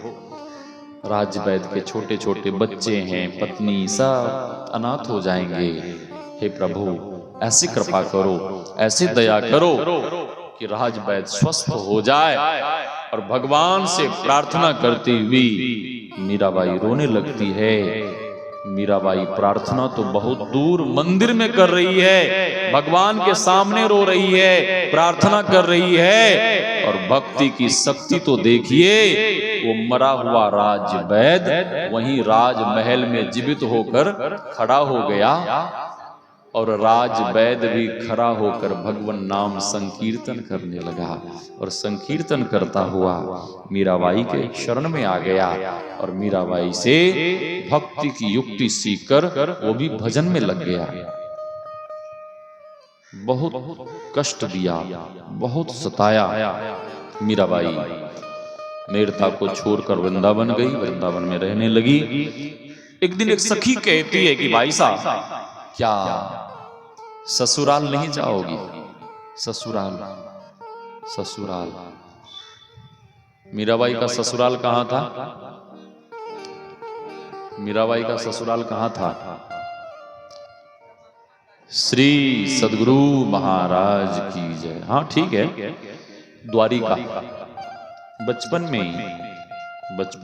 राजवैद्य के छोटे छोटे बच्चे हैं, पत्नी सब अनाथ हो जाएंगे, हे प्रभु ऐसी कृपा करो, ऐसी दया करो कि राजवैद्य स्वस्थ हो जाए। और भगवान से प्रार्थना करती हुई मीराबाई रोने लगती है। मीराबाई प्रार्थना तो बहुत दूर मंदिर में कर रही है, भगवान के सामने रो रही है, प्रार्थना कर रही है, और भक्ति की शक्ति तो देखिए, वो मरा हुआ राजवैद्य वहीं राजमहल में जीवित होकर खड़ा हो गया, और राजवैद्य भी खड़ा होकर भगवान नाम संकीर्तन करने लगा, और संकीर्तन करता हुआ मीराबाई के शरण में आ गया, और मीराबाई से भक्ति की युक्ति सीखकर वो भी भजन में लग गया। बहुत कष्ट दिया, बहुत सताया। मीराबाई मेरता को छोड़कर वृंदावन गई, वृंदावन में रहने लगी। एक दिन एक सखी कहती है कि भाई साहब, क्या ससुराल नहीं जाओगी? ससुराल, ससुराल। मीराबाई का ससुराल कहां था? मीराबाई का ससुराल कहां था? श्री सद्गुरु महाराज की जय। हाँ ठीक है, द्वारिका। बचपन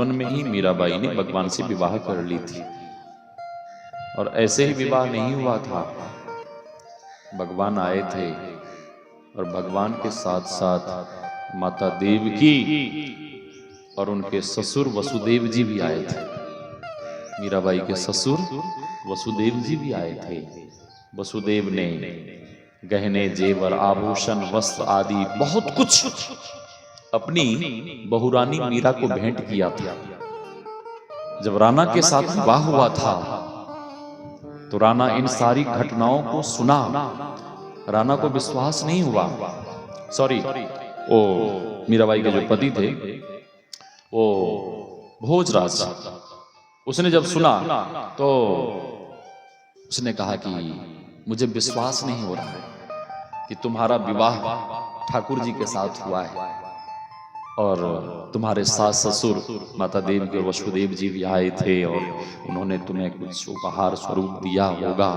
में ही मीराबाई ने भगवान से विवाह कर ली थी, और ऐसे ही विवाह नहीं हुआ था, भगवान आए थे, और भगवान के साथ साथ माता देवकी और उनके ससुर वसुदेव जी भी आए थे। मीराबाई के ससुर वसुदेव जी भी आए थे। वसुदेव ने गहने, जेवर, आभूषण, वस्त्र आदि बहुत कुछ अपनी बहुरानी मीरा को भेंट किया था। जब राणा के साथ विवाह हुआ था तो राणा इन सारी घटनाओं को सुना। राणा को विश्वास नहीं हुआ। सॉरी, वो मीराबाई के जो पति थे वो भोजराज, उसने जब सुना तो उसने कहा कि मुझे विश्वास नहीं हो रहा है कि तुम्हारा विवाह ठाकुर जी के साथ हुआ है और तुम्हारे सास ससुर माता देवी और वसुदेव जी भी आए थे और उन्होंने तुम्हें कुछ उपहार स्वरूप दिया होगा।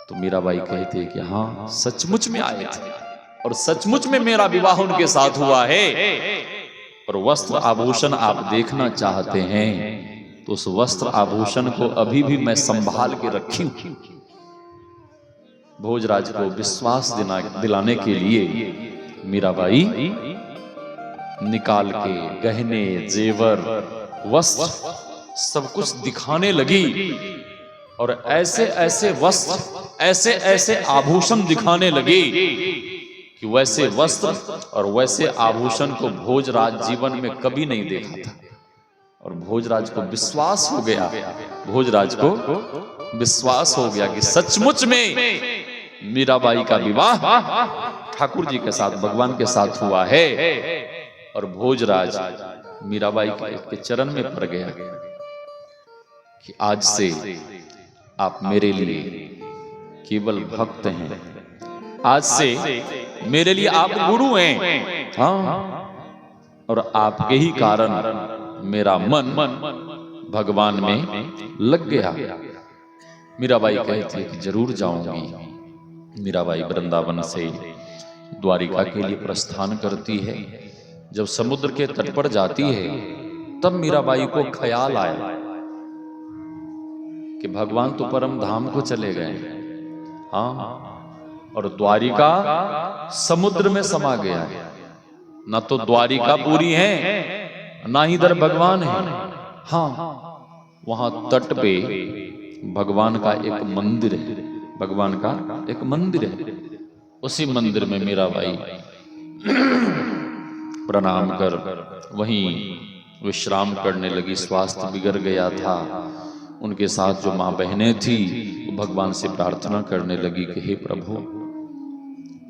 तो मीराबाई कहते कि हाँ, सचमुच में आए थे और सचमुच में मेरा विवाह उनके साथ हुआ है। और वस्त्र आभूषण आप देखना चाहते हैं तो उस वस्त्र आभूषण को अभी भी मैं संभाल के रखी हूं। भोजराज को विश्वास दिलाने के लिए मीराबाई निकाल के गहने, जेवर, वस्त्र सब कुछ दिखाने लगी और ऐसे ऐसे वस्त्र, ऐसे ऐसे आभूषण दिखाने लगी कि वैसे वस्त्र और वैसे आभूषण को भोजराज जीवन में कभी नहीं देखा था। और भोजराज को विश्वास हो गया, भोजराज को विश्वास हो गया कि सचमुच में मीराबाई का विवाह ठाकुर जी के साथ, भगवान के साथ हुआ है। और भोजराज मीराबाई के चरण में पड़ गया कि आज से आप मेरे लिए केवल भक्त हैं, आज से मेरे लिए आप गुरु हैं। हाँ, और आपके ही कारण मेरा मन भगवान में लग गया। मीराबाई कहती है कि जरूर जाऊंगी। मीराबाई वृंदावन से द्वारिका के लिए प्रस्थान करती है। जब समुद्र के तट पर जाती है तब मीराबाई को ख्याल आया कि भगवान तो परम धाम को चले गए, हाँ, और द्वारिका समुद्र में समा गया है। ना तो द्वारिका पूरी है ना ही इधर भगवान है। हाँ, वहां तट पे भगवान का एक मंदिर है, भगवान का एक मंदिर है। उसी मंदिर में मीराबाई प्रणाम कर वहीं विश्राम करने लगी। स्वास्थ्य बिगड़ गया था। उनके साथ जो माँ बहनें थी वो भगवान से प्रार्थना करने लगी कि हे प्रभु,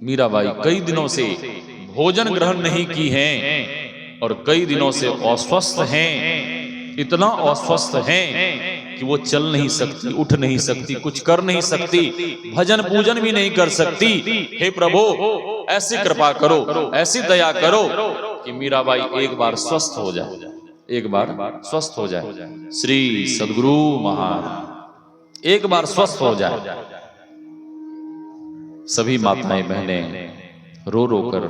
मीराबाई कई दिनों से भोजन ग्रहण नहीं की है और कई दिनों से अस्वस्थ हैं, इतना अस्वस्थ हैं कि वो चल नहीं सकती, उठ नहीं सकती, कुछ कर नहीं सकती, भजन पूजन भी नहीं कर सकती। हे प्रभु, ऐसी कृपा करो, ऐसी दया करो कि मीराबाई एक बार स्वस्थ हो जाए, एक बार स्वस्थ हो जाए। श्री सद्गुरु महाराज एक बार स्वस्थ हो जाए। सभी माताएं बहनें रो रो कर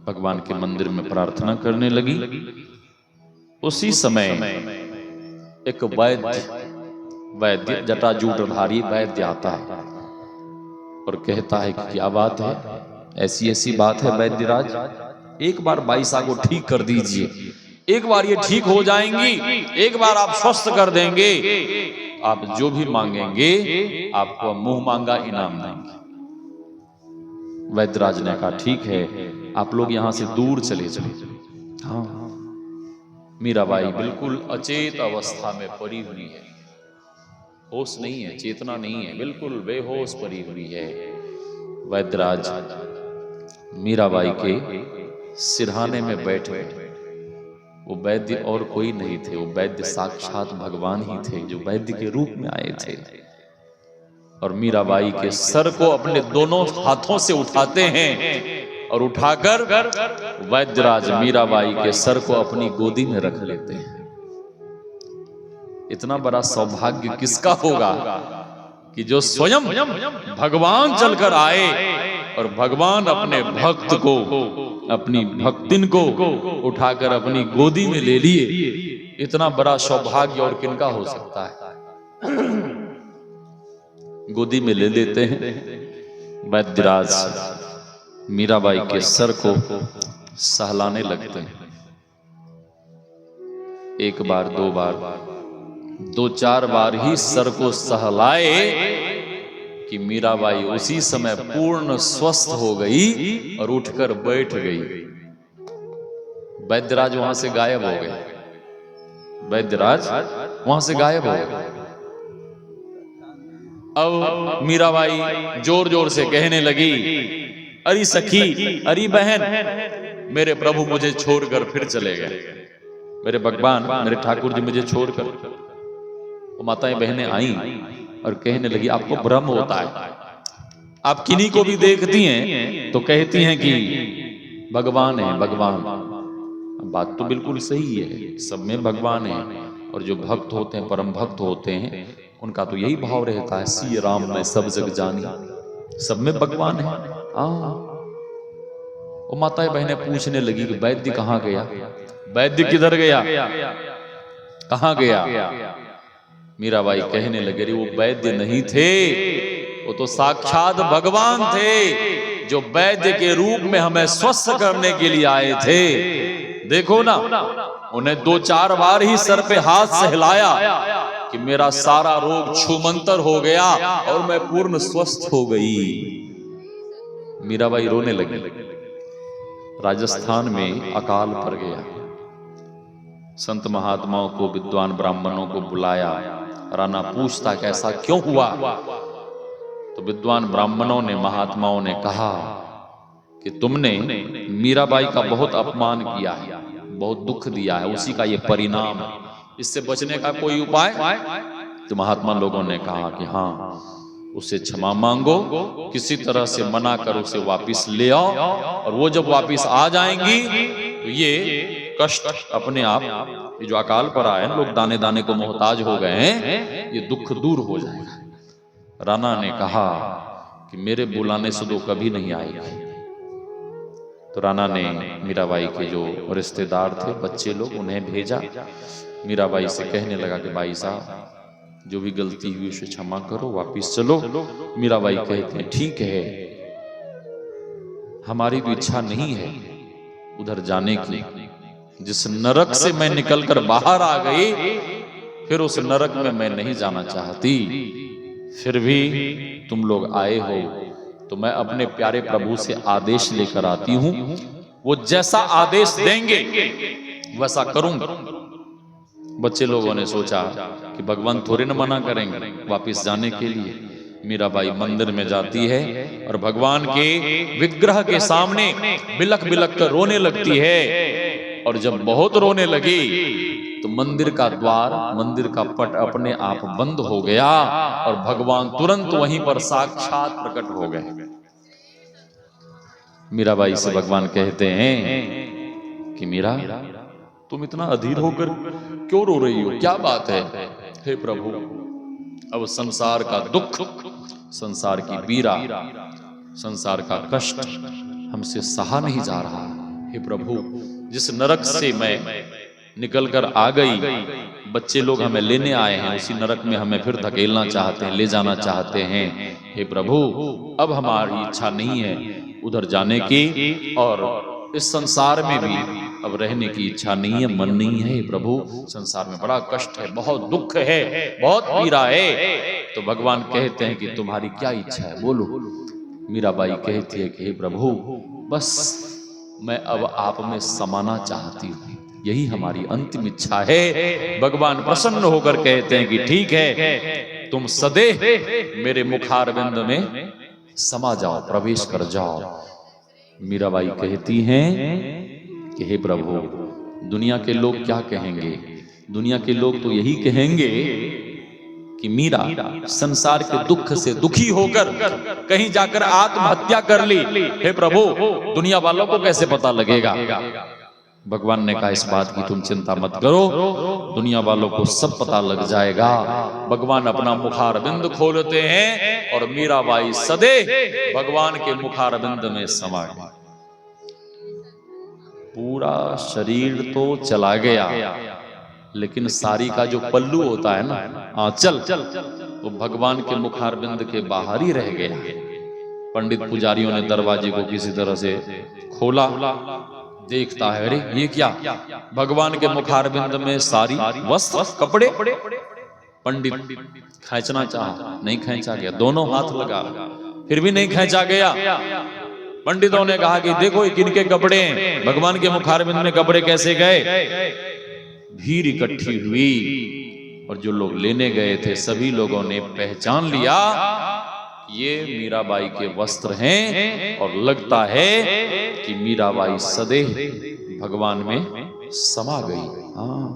भगवान के मंदिर में प्रार्थना करने लगी। उसी समय एक वैद्य जटाजूटधारी वैद्य आता है और कहता है कि क्या बात है, ऐसी ऐसी बात है वैद्यराज, एक बार बाईसा को ठीक कर दीजिए, एक बार ये ठीक हो जाएंगी, एक बार आप स्वस्थ कर देंगे, आप जो भी मांगेंगे आपको मुंह मांगा इनाम देंगे। वैद्यराज ने कहा ठीक है, आप लोग यहां से दूर चले जाओ। हाँ, मीराबाई बिल्कुल अचेत अवस्था में पड़ी हुई है, होश नहीं है, चेतना नहीं है, बिल्कुल बेहोश पड़ी हुई है। वैद्यराज मीराबाई के सिरहाने में बैठे। वो वैद्य और कोई नहीं थे, वो वैद्य साक्षात भगवान ही थे जो वैद्य के रूप में आए थे। और मीराबाई के सर को अपने दोनों हाथों से उठाते हैं और उठाकर वैद्यराज मीराबाई के सर को अपनी गोदी में रख लेते हैं। इतना बड़ा सौभाग्य किसका होगा कि जो स्वयं भगवान चलकर आए और भगवान अपने भक्त को, अपनी भक्तिन को उठाकर अपनी गोदी में ले लिए। इतना बड़ा सौभाग्य और किनका हो सकता है। गोदी में ले लेते हैं। वैद्यराज मीराबाई के सर को सहलाने लगते हैं। एक बार, दो बार, दो चार बार ही सर को सहलाए कि मीराबाई उसी समय पूर्ण स्वस्थ हो गई और उठकर बैठ गई। वैद्यराज वहां से गायब हो गए। वैद्यराज वहां से गायब हो गए। अब मीराबाई जोर जोर से कहने लगी, अरे सखी, अरे बहन, मेरे प्रभु मुझे छोड़कर फिर चले गए, मेरे भगवान, मेरे ठाकुर जी मुझे छोड़कर। वो माताएं बहनें आई और कहने लगी, आपको भ्रम होता है, आप किन्हीं को भी देखती हैं तो कहती हैं कि भगवान है, भगवान। बात तो बिल्कुल सही है, सब में भगवान है, और जो भक्त होते हैं, परम भक्त होते हैं, उनका तो यही भाव रहता है, सी राम मैं सब जग जानी, सब में भगवान है। वो माताएं बहनें पूछने लगी कि वैद्य कहाँ गया, वैद्य किधर गया, कहाँ गया। मीराबाई कहने लगे, वो वैद्य नहीं थे, वो तो साक्षात भगवान थे, जो वैद्य के रूप में हमें स्वस्थ करने के लिए आए थे। देखो ना, उन्हें 2-4 बार ही सर पे हाथ सहलाया कि मेरा सारा रोग छूमंतर हो गया और मैं पूर्ण स्वस्थ हो गई। मीराबाई रोने लगी। राजस्थान में अकाल पड़ गया, संत महात्माओं को, विद्वान ब्राह्मणों को बुलाया। राणा पूछता कैसा क्यों हुआ, तो विद्वान ब्राह्मणों ने, महात्माओं ने कहा कि तुमने मीराबाई का बहुत अपमान किया है, बहुत दुख दिया है, उसी का ये परिणाम है, इससे बचने का कोई उपाय। तो महात्मा लोगों ने कहा कि हाँ, उसे क्षमा मांगो, किसी तरह से मना कर उसे वापस ले आओ, और वो जब वापस आ जाएंगी तो ये कष्ट अपने आप, ये जो अकाल पर आए, लोग दाने दाने को मोहताज हो गए हैं, ये दुख दूर हो जाएगा। राणा ने कहा कि मेरे बुलाने से तो कभी नहीं आएगी। तो राणा ने मीराबाई के जो रिश्तेदार थे, बच्चे लोग, उन्हें भेजा। मीराबाई से कहने लगा कि भाई साहब, जो भी गलती हुई उसे क्षमा करो, वापिस चलो। मीराबाई कहते हैं, ठीक है, हमारी तो इच्छा नहीं है उधर जाने की, जिस नरक से मैं निकलकर बाहर आ गई, फिर उस नरक में मैं नहीं जाना चाहती। फिर भी तुम लोग आए हो तो मैं अपने प्यारे प्रभु से आदेश लेकर आती हूं, वो जैसा आदेश देंगे वैसा करूंगा। बच्चे लोगों ने सोचा कि भगवान थोड़े न मना करेंगे वापस जाने के लिए। मीराबाई मंदिर में जाती है और भगवान के विग्रह के सामने बिलख बिलख कर रोने लगती है, और जब बहुत रोने लगी तो मंदिर का द्वार, मंदिर का पट अपने आप बंद हो गया और भगवान तुरंत वहीं पर साक्षात प्रकट हो गए। मीराबाई से भगवान कहते हैं कि मीरा, तुम इतना अधीर होकर क्यों रो रही हो, क्या बात है। हे प्रभु, अब संसार का दुख, संसार की पीड़ा, संसार का कष्ट हमसे सहा नहीं जा रहा। हे प्रभु, जिस नरक से मैं निकलकर आ गई, बच्चे लोग हमें लेने आए हैं, उसी नरक में हमें फिर धकेलना चाहते हैं, ले जाना चाहते हैं। हे प्रभु, अब हमारी इच्छा नहीं है उधर जाने की, और इस संसार में भी अब रहने की इच्छा नहीं है, मन नहीं है। प्रभु, संसार में बड़ा कष्ट है, बहुत दुख है, बहुत पीड़ा है। तो भगवान कहते हैं कि तुम्हारी क्या इच्छा है, बोलो। मीराबाई कहती है कि हे प्रभु, बस मैं अब आप में समाना चाहती हूँ, यही हमारी अंतिम इच्छा है। भगवान प्रसन्न होकर कहते हैं कि ठीक है, तुम सदैव मेरे मुखारविंद में समा जाओ, प्रवेश कर जाओ। मीराबाई कहती हैं कि हे प्रभु, दुनिया के लोग क्या कहेंगे, दुनिया के लोग तो यही कहेंगे कि मीरा संसार के दुख से दुखी होकर कहीं जाकर आत्महत्या कर ली। हे प्रभु, दुनिया वालों को कैसे पता लगेगा। भगवान ने कहा, इस बात की तुम चिंता मत करो, दुनिया वालों को सब पता लग जाएगा। भगवान अपना मुखारविंद खोलते हैं और मीराबाई सदैव भगवान के मुखारविंद में समा गई। पूरा शरीर तो चला गया, लेकिन साड़ी का जो पल्लू होता है ना, आंचल, वो भगवान के मुखारविंद के बाहर ही रह गया। पंडित पुजारियों ने दरवाजे को किसी तरह से खोला, देखता है, अरे ये क्या, भगवान के मुखारविंद में सारी वस्त्र, कपड़े। पंडित खींचना चाहा, नहीं खींचा गया, दोनों हाथ लगा, फिर भी नहीं खींचा गया। पंडितों ने कहा कि देखो ये किनके कपड़े हैं, भगवान के मुखारविंद में कपड़े कैसे गए। भीड़ इकट्ठी हुई, और जो लोग लेने गए थे सभी लोगों ने पहचान लिया ये मीराबाई के वस्त्र हैं और लगता है कि मीराबाई सदैव भगवान में समा गई। हाँ,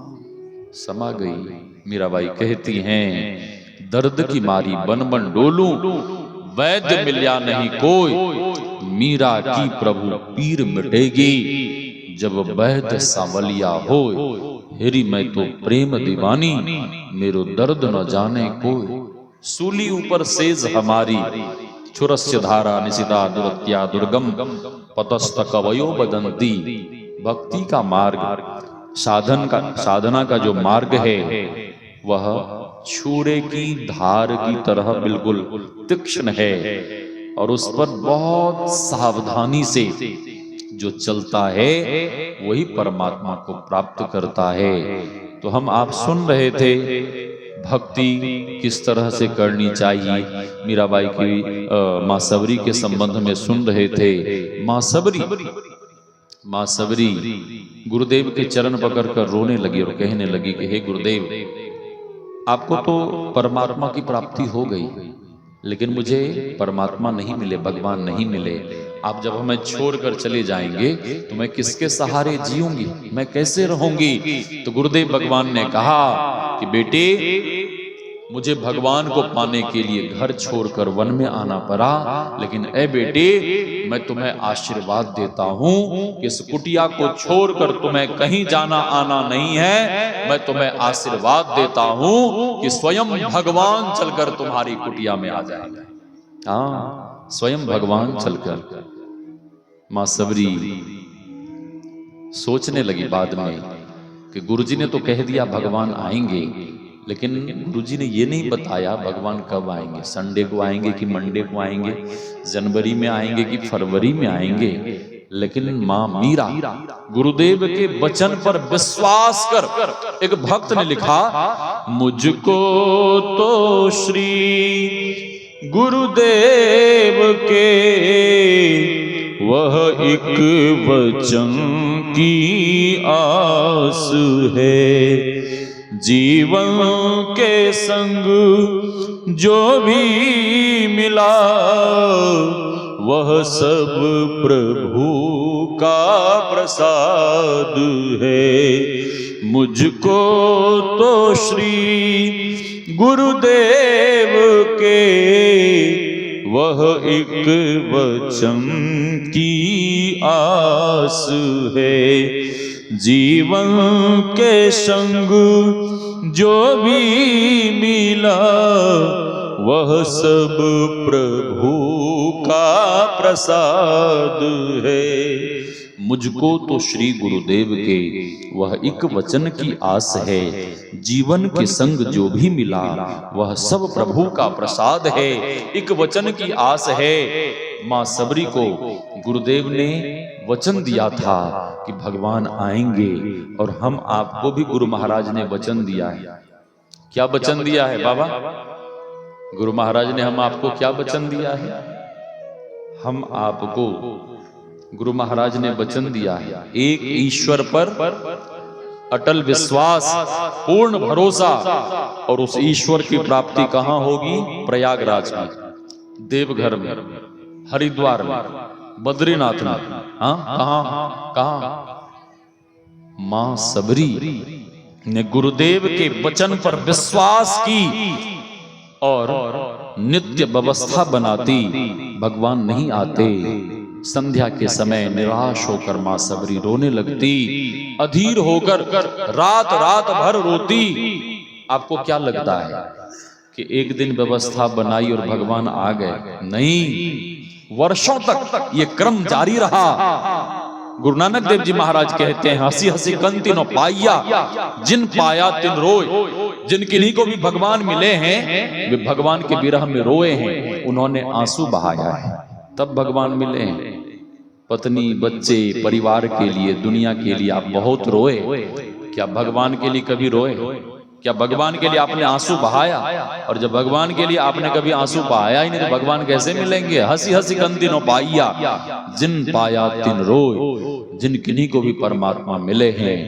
समा गई। मीराबाई कहती हैं, दर्द की मारी बन बन डोलूं, वैद्य मिल्या नहीं कोई, मीरा की प्रभु पीर मिटेगी, जब वैद्य सांवलिया होय, हेरी मैं तो प्रेम दीवानी, मेरो दर्द न जाने कोई। सूली ऊपर सेज हमारी, छुरस्य धारा निशिता दुरत्या दुर्गम, पतस्त कवयो बदंती। भक्ति का मार्ग, साधना का जो मार्ग है वह छुरे की धार की तरह बिल्कुल तीक्ष्ण है और उस पर बहुत सावधानी से जो चलता है वही परमात्मा को प्राप्त करता है। तो हम आप सुन रहे थे भक्ति किस तरह से करनी चाहिए, मीराबाई की माँ सबरी के संबंध में सुन रहे थे। माँ सबरी गुरुदेव के चरण पकड़कर रोने लगी और कहने लगी कि हे गुरुदेव, आपको तो परमात्मा की प्राप्ति हो गई, लेकिन मुझे परमात्मा नहीं मिले, भगवान नहीं मिले। आप जब हमें छोड़कर चले जाएंगे तो मैं किसके सहारे जीऊंगी, मैं कैसे रहूंगी। तो गुरुदेव भगवान ने कहा कि बेटे, मुझे भगवान को पाने के लिए घर छोड़कर वन में आना पड़ा, लेकिन ए बेटे, मैं तुम्हें आशीर्वाद देता हूं कि इस कुटिया को छोड़कर तुम्हें कहीं जाना आना नहीं है। मैं तुम्हें आशीर्वाद देता हूं कि स्वयं भगवान चलकर तुम्हारी कुटिया में आ जाएगा। हाँ, स्वयं भगवान चलकर। मां सबरी सोचने लगी बाद में कि गुरुजी ने तो कह दिया भगवान आएंगे, लेकिन गुरुजी ने ये नहीं बताया भगवान कब आएंगे, संडे को आएंगे कि मंडे को आएंगे, जनवरी में आएंगे कि फरवरी में आएंगे। लेकिन मां मीरा गुरुदेव के वचन पर विश्वास कर, एक भक्त ने लिखा, मुझको तो श्री गुरुदेव के वह एक वचन की आस है, जीवन के संग जो भी मिला वह सब प्रभु का प्रसाद है। मुझको तो श्री गुरुदेव के वह एक वचन की आस है, जीवन के संग जो भी मिला वह सब प्रभु का प्रसाद है। मुझको तो श्री गुरुदेव के वह एक वचन की आस है, जीवन के संग जो भी मिला वह सब प्रभु का प्रसाद है। एक वचन की आस है। मां सबरी को गुरुदेव ने वचन दिया था कि भगवान आएंगे, और हम आपको भी गुरु महाराज ने वचन दिया है। क्या वचन दिया है बाबा? गुरु महाराज ने हम आपको क्या वचन दिया है? हम आपको गुरु महाराज ने वचन दिया है, एक ईश्वर पर अटल विश्वास, पूर्ण भरोसा, और उस ईश्वर की प्राप्ति कहां होगी? प्रयागराज में, देवघर में, हरिद्वार में, बद्रीनाथ में। हाँ, कहां? मां सबरी ने गुरुदेव के वचन पर विश्वास की और नित्य व्यवस्था बनाती। भगवान नहीं आते। संध्या के समय निराश होकर मां सबरी रोने लगती, अधीर होकर रात भर रोती। आपको क्या लगता है कि एक दिन व्यवस्था बनाई और भगवान आ गए? नहीं, वर्षों तक ये क्रम जारी रहा। गुरु नानक देव जी महाराज कहते हैं, हंसी हंसी कंति न पाया, जिन पाया तिन रोए। जिन किन्हीं को भी भगवान मिले हैं वे भगवान के विरह में रोए हैं, उन्होंने आंसू बहाया है, तब भगवान मिले हैं। पत्नी, बच्चे, परिवार के लिए, दुनिया के लिए आप बहुत रोए, क्या भगवान के लिए कभी रोए? क्या भगवान के लिए आपने आंसू बहाया? और जब भगवान के लिए आपने कभी आंसू बहाया ही नहीं तो भगवान कैसे मिलेंगे? हंसी हंसी कंति न पाया, जिन पाया तिन रोए। जिन किन्हीं को भी परमात्मा मिले हैं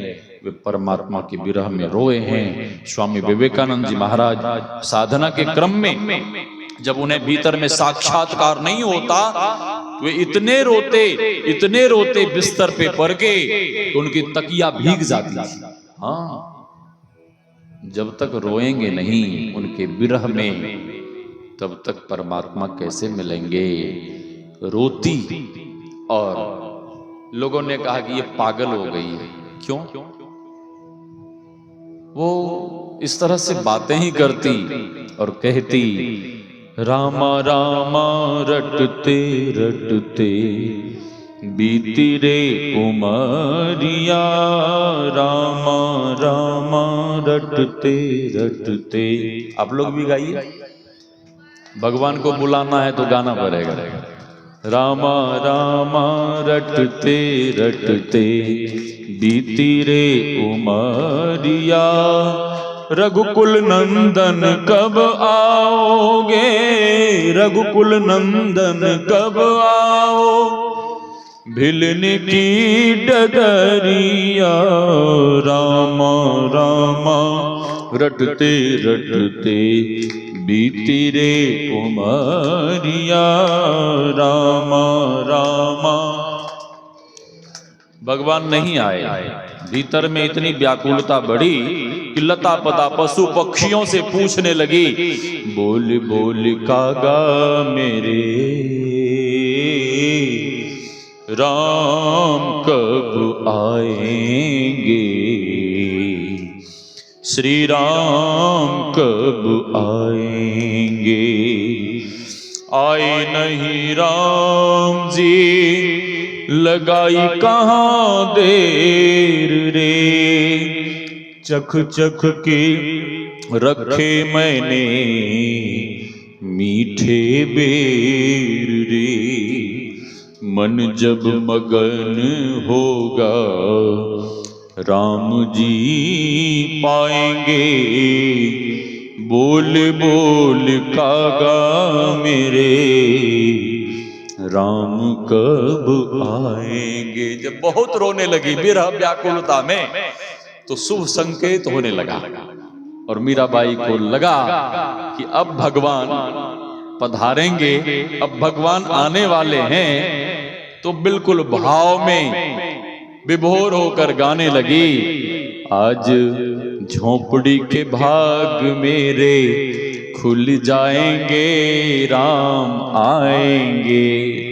वे परमात्मा के विरह में रोए हैं। स्वामी विवेकानंद जी महाराज साधना के क्रम में जब उन्हें भीतर में साक्षात्कार नहीं होता, वे इतने रोते बिस्तर पे पड़ के तो उनकी तकिया भीग जाती थी। हाँ, जब तक रोएंगे नहीं उनके विरह में, तब तक परमात्मा कैसे मिलेंगे। रोती, और लोगों ने कहा कि ये पागल हो गई है। क्यों? वो इस तरह से बातें ही करती और कहती, रामा रामा रटते रटते बीती रे उमरिया, रामा रामा रटते रटते। आप लोग भी गाइए, भगवान को बुलाना है तो गाना पड़ेगा। रामा रामा रटते रटते बीती रे उमरिया, रघुकुल नंदन कब आओगे, रघुकुल नंदन कब आओ, भिलने की डगरिया, रामा रामा रटते रटते बीती रे उमरिया, रामा रामा। भगवान नहीं आए, भीतर में इतनी व्याकुलता बढ़ी कि लता पता पशु पक्षियों से पूछने लगी, बोल बोल कागा मेरे, राम कब आएंगे, श्री राम कब आएंगे। आए नहीं राम जी, लगाई कहाँ देर रे, चख चख के रखे मैंने मीठे बेर रे, मन जब मगन होगा राम जी पाएंगे, बोल बोल कागा मेरे, राम कब आएंगे। जब बहुत रोने लगी विरह व्याकुलता में, तो शुभ संकेत होने लगा और मीराबाई को लगा कि अब भगवान पधारेंगे, अब भगवान आने वाले हैं। तो बिल्कुल भाव में विभोर होकर गाने लगी, आज झोपड़ी के भाग मेरे खुल जाएंगे, राम आएंगे।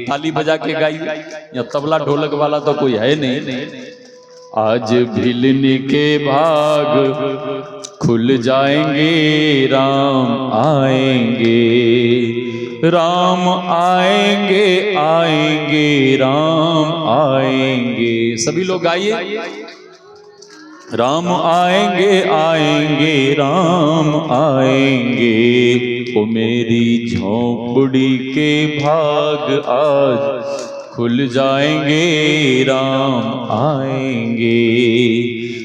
ताली बजा के गाइए, या तबला ढोलक वाला तो कोई है नहीं। आज भिलने के भाग खुल जाएंगे, राम आएंगे, राम आएंगे आएंगे, राम आएंगे। सभी लोग गाइए, राम आएंगे आएंगे, राम आएंगे। ओ मेरी झोपड़ी के भाग आज खुल जाएंगे, राम आएंगे।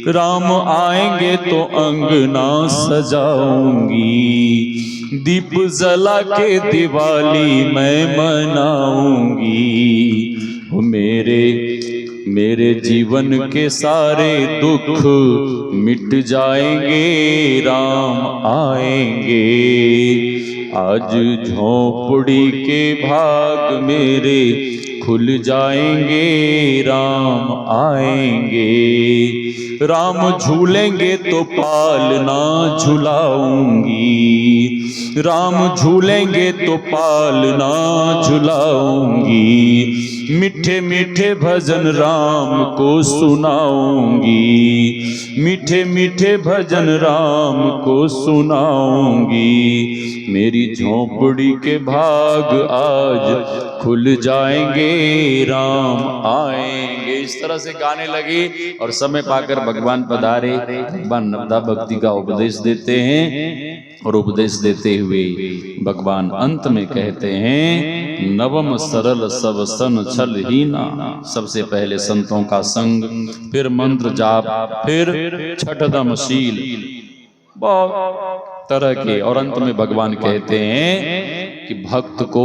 राम आएंगे तो अंगना सजाऊंगी, दीप जला के दिवाली मैं मनाऊंगी। मेरे जीवन के सारे दुख मिट जाएंगे, राम आएंगे। आज झोपड़ी के भाग मेरे खुल जाएंगे, राम आएंगे। राम झूलेंगे तो पालना झुलाऊंगी, राम झूलेंगे तो पालना झुलाऊंगी। मीठे मीठे भजन राम को सुनाऊंगी, मीठे मीठे भजन राम को सुनाऊंगी। मेरी झोपड़ी के भाग आज खुल जाएंगे, राम आएंगे। इस तरह से गाने लगे और समय पाकर भगवान पधारे। भगवान नवदा भक्ति का उपदेश देते हैं और उपदेश देते हुए भगवान अंत में कहते हैं, नवम सरल सब सन छल हीना। सबसे पहले संतों का संग, फिर मंत्र जाप, फिर छठदम शील, बहुत तरह के। और अंत में भगवान कहते हैं कि भक्त को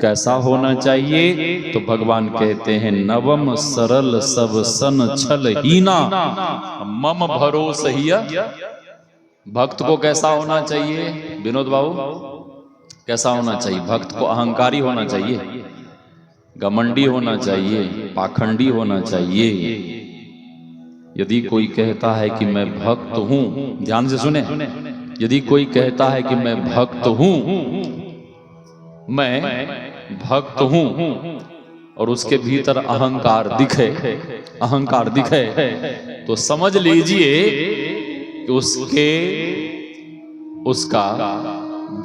कैसा होना चाहिए, तो भगवान कहते हैं नवम सरल सब सन छल हीना मम भरोसहिया। भक्त को कैसा होना चाहिए विनोद बाबू, कैसा होना चाहिए? भक्त को अहंकारी होना चाहिए, घमंडी होना चाहिए, पाखंडी होना चाहिए। यदि कोई कहता है कि मैं भक्त हूं, ध्यान से सुने, यदि कोई कहता है कि मैं भक्त हूं, मैं भक्त हूं, और उसके भीतर अहंकार दिखे, अहंकार दिखे, तो समझ लीजिए कि उसका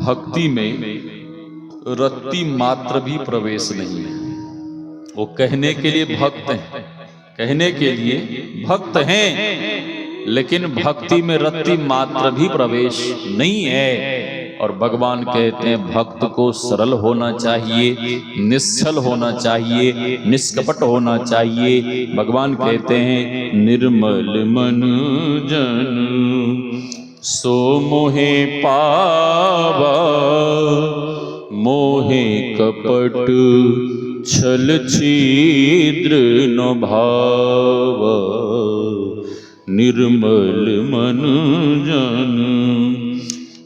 भक्ति में रत्ती मात्र भी प्रवेश नहीं है। वो कहने के लिए भक्त हैं, कहने के लिए भक्त हैं, लेकिन भक्ति में रत्ती मात्र भी प्रवेश नहीं है। और भगवान कहते हैं भक्त को सरल होना चाहिए, निश्चल होना चाहिए, निष्कपट होना चाहिए। भगवान कहते हैं निर्मल मन जन सो मोहे पावा, मोहे कपट छल छिद्र न भाव, निर्मल मन जन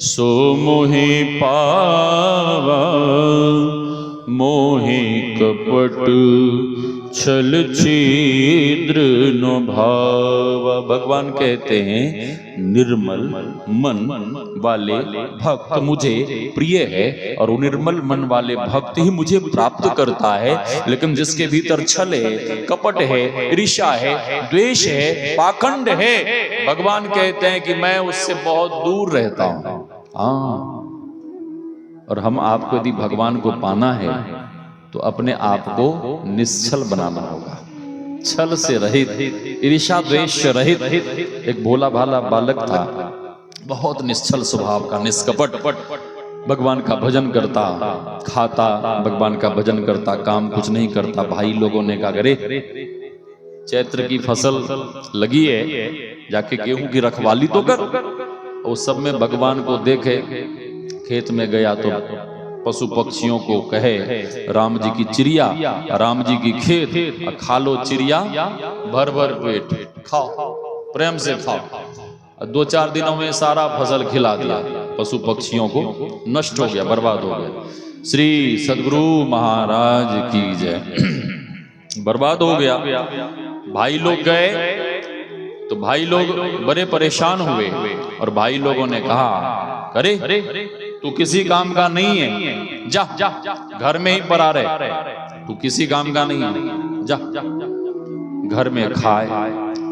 सो मोहे पावा, मोहे कपट छल छिद्र न भाव। भगवान कहते हैं निर्मल मन वाले भक्त मुझे प्रिय है, और वो निर्मल मन वाले भक्त ही मुझे प्राप्त करता है। लेकिन जिसके भीतर छल है, कपट है, ईर्ष्या है, द्वेष है, पाखंड है, भगवान कहते हैं कि मैं उससे बहुत दूर रहता हूं। और हम आपको यदि भगवान को पाना है तो अपने आप को निश्चल बनाना होगा, छल से रहित, ईर्ष्या द्वेष से रहित। एक भोला भाला बालक था, बहुत निश्चल स्वभाव का, निष्कपट, भगवान का भजन करता, खाता, भगवान का भजन करता, काम कुछ नहीं करता। भाई लोगों ने कहा अरे चैत्र की फसल लगी है, जाके गेहूं की रखवाली तो कर। उस सब में भगवान को देखे, खेत में गया तो पशु पक्षियों को कहे राम जी की चिड़िया, राम जी की खेत, खा लो चिड़िया भर भर पेट, खाओ प्रेम से खाओ। 2-4 दिनों में सारा फसल खिला दिया, पशु पक्षियों को नष्ट हो गया, बर्बाद हो गया। श्री सद्गुरु महाराज की जय। बर्बाद हो गया। भाई लोग गए तो भाई लोग बड़े परेशान हुए, और भाई लोगों ने कहा अरे तू किसी काम का नहीं है, जा घर में ही पड़ा रहे, तू किसी काम का नहीं है, जा घर में खाए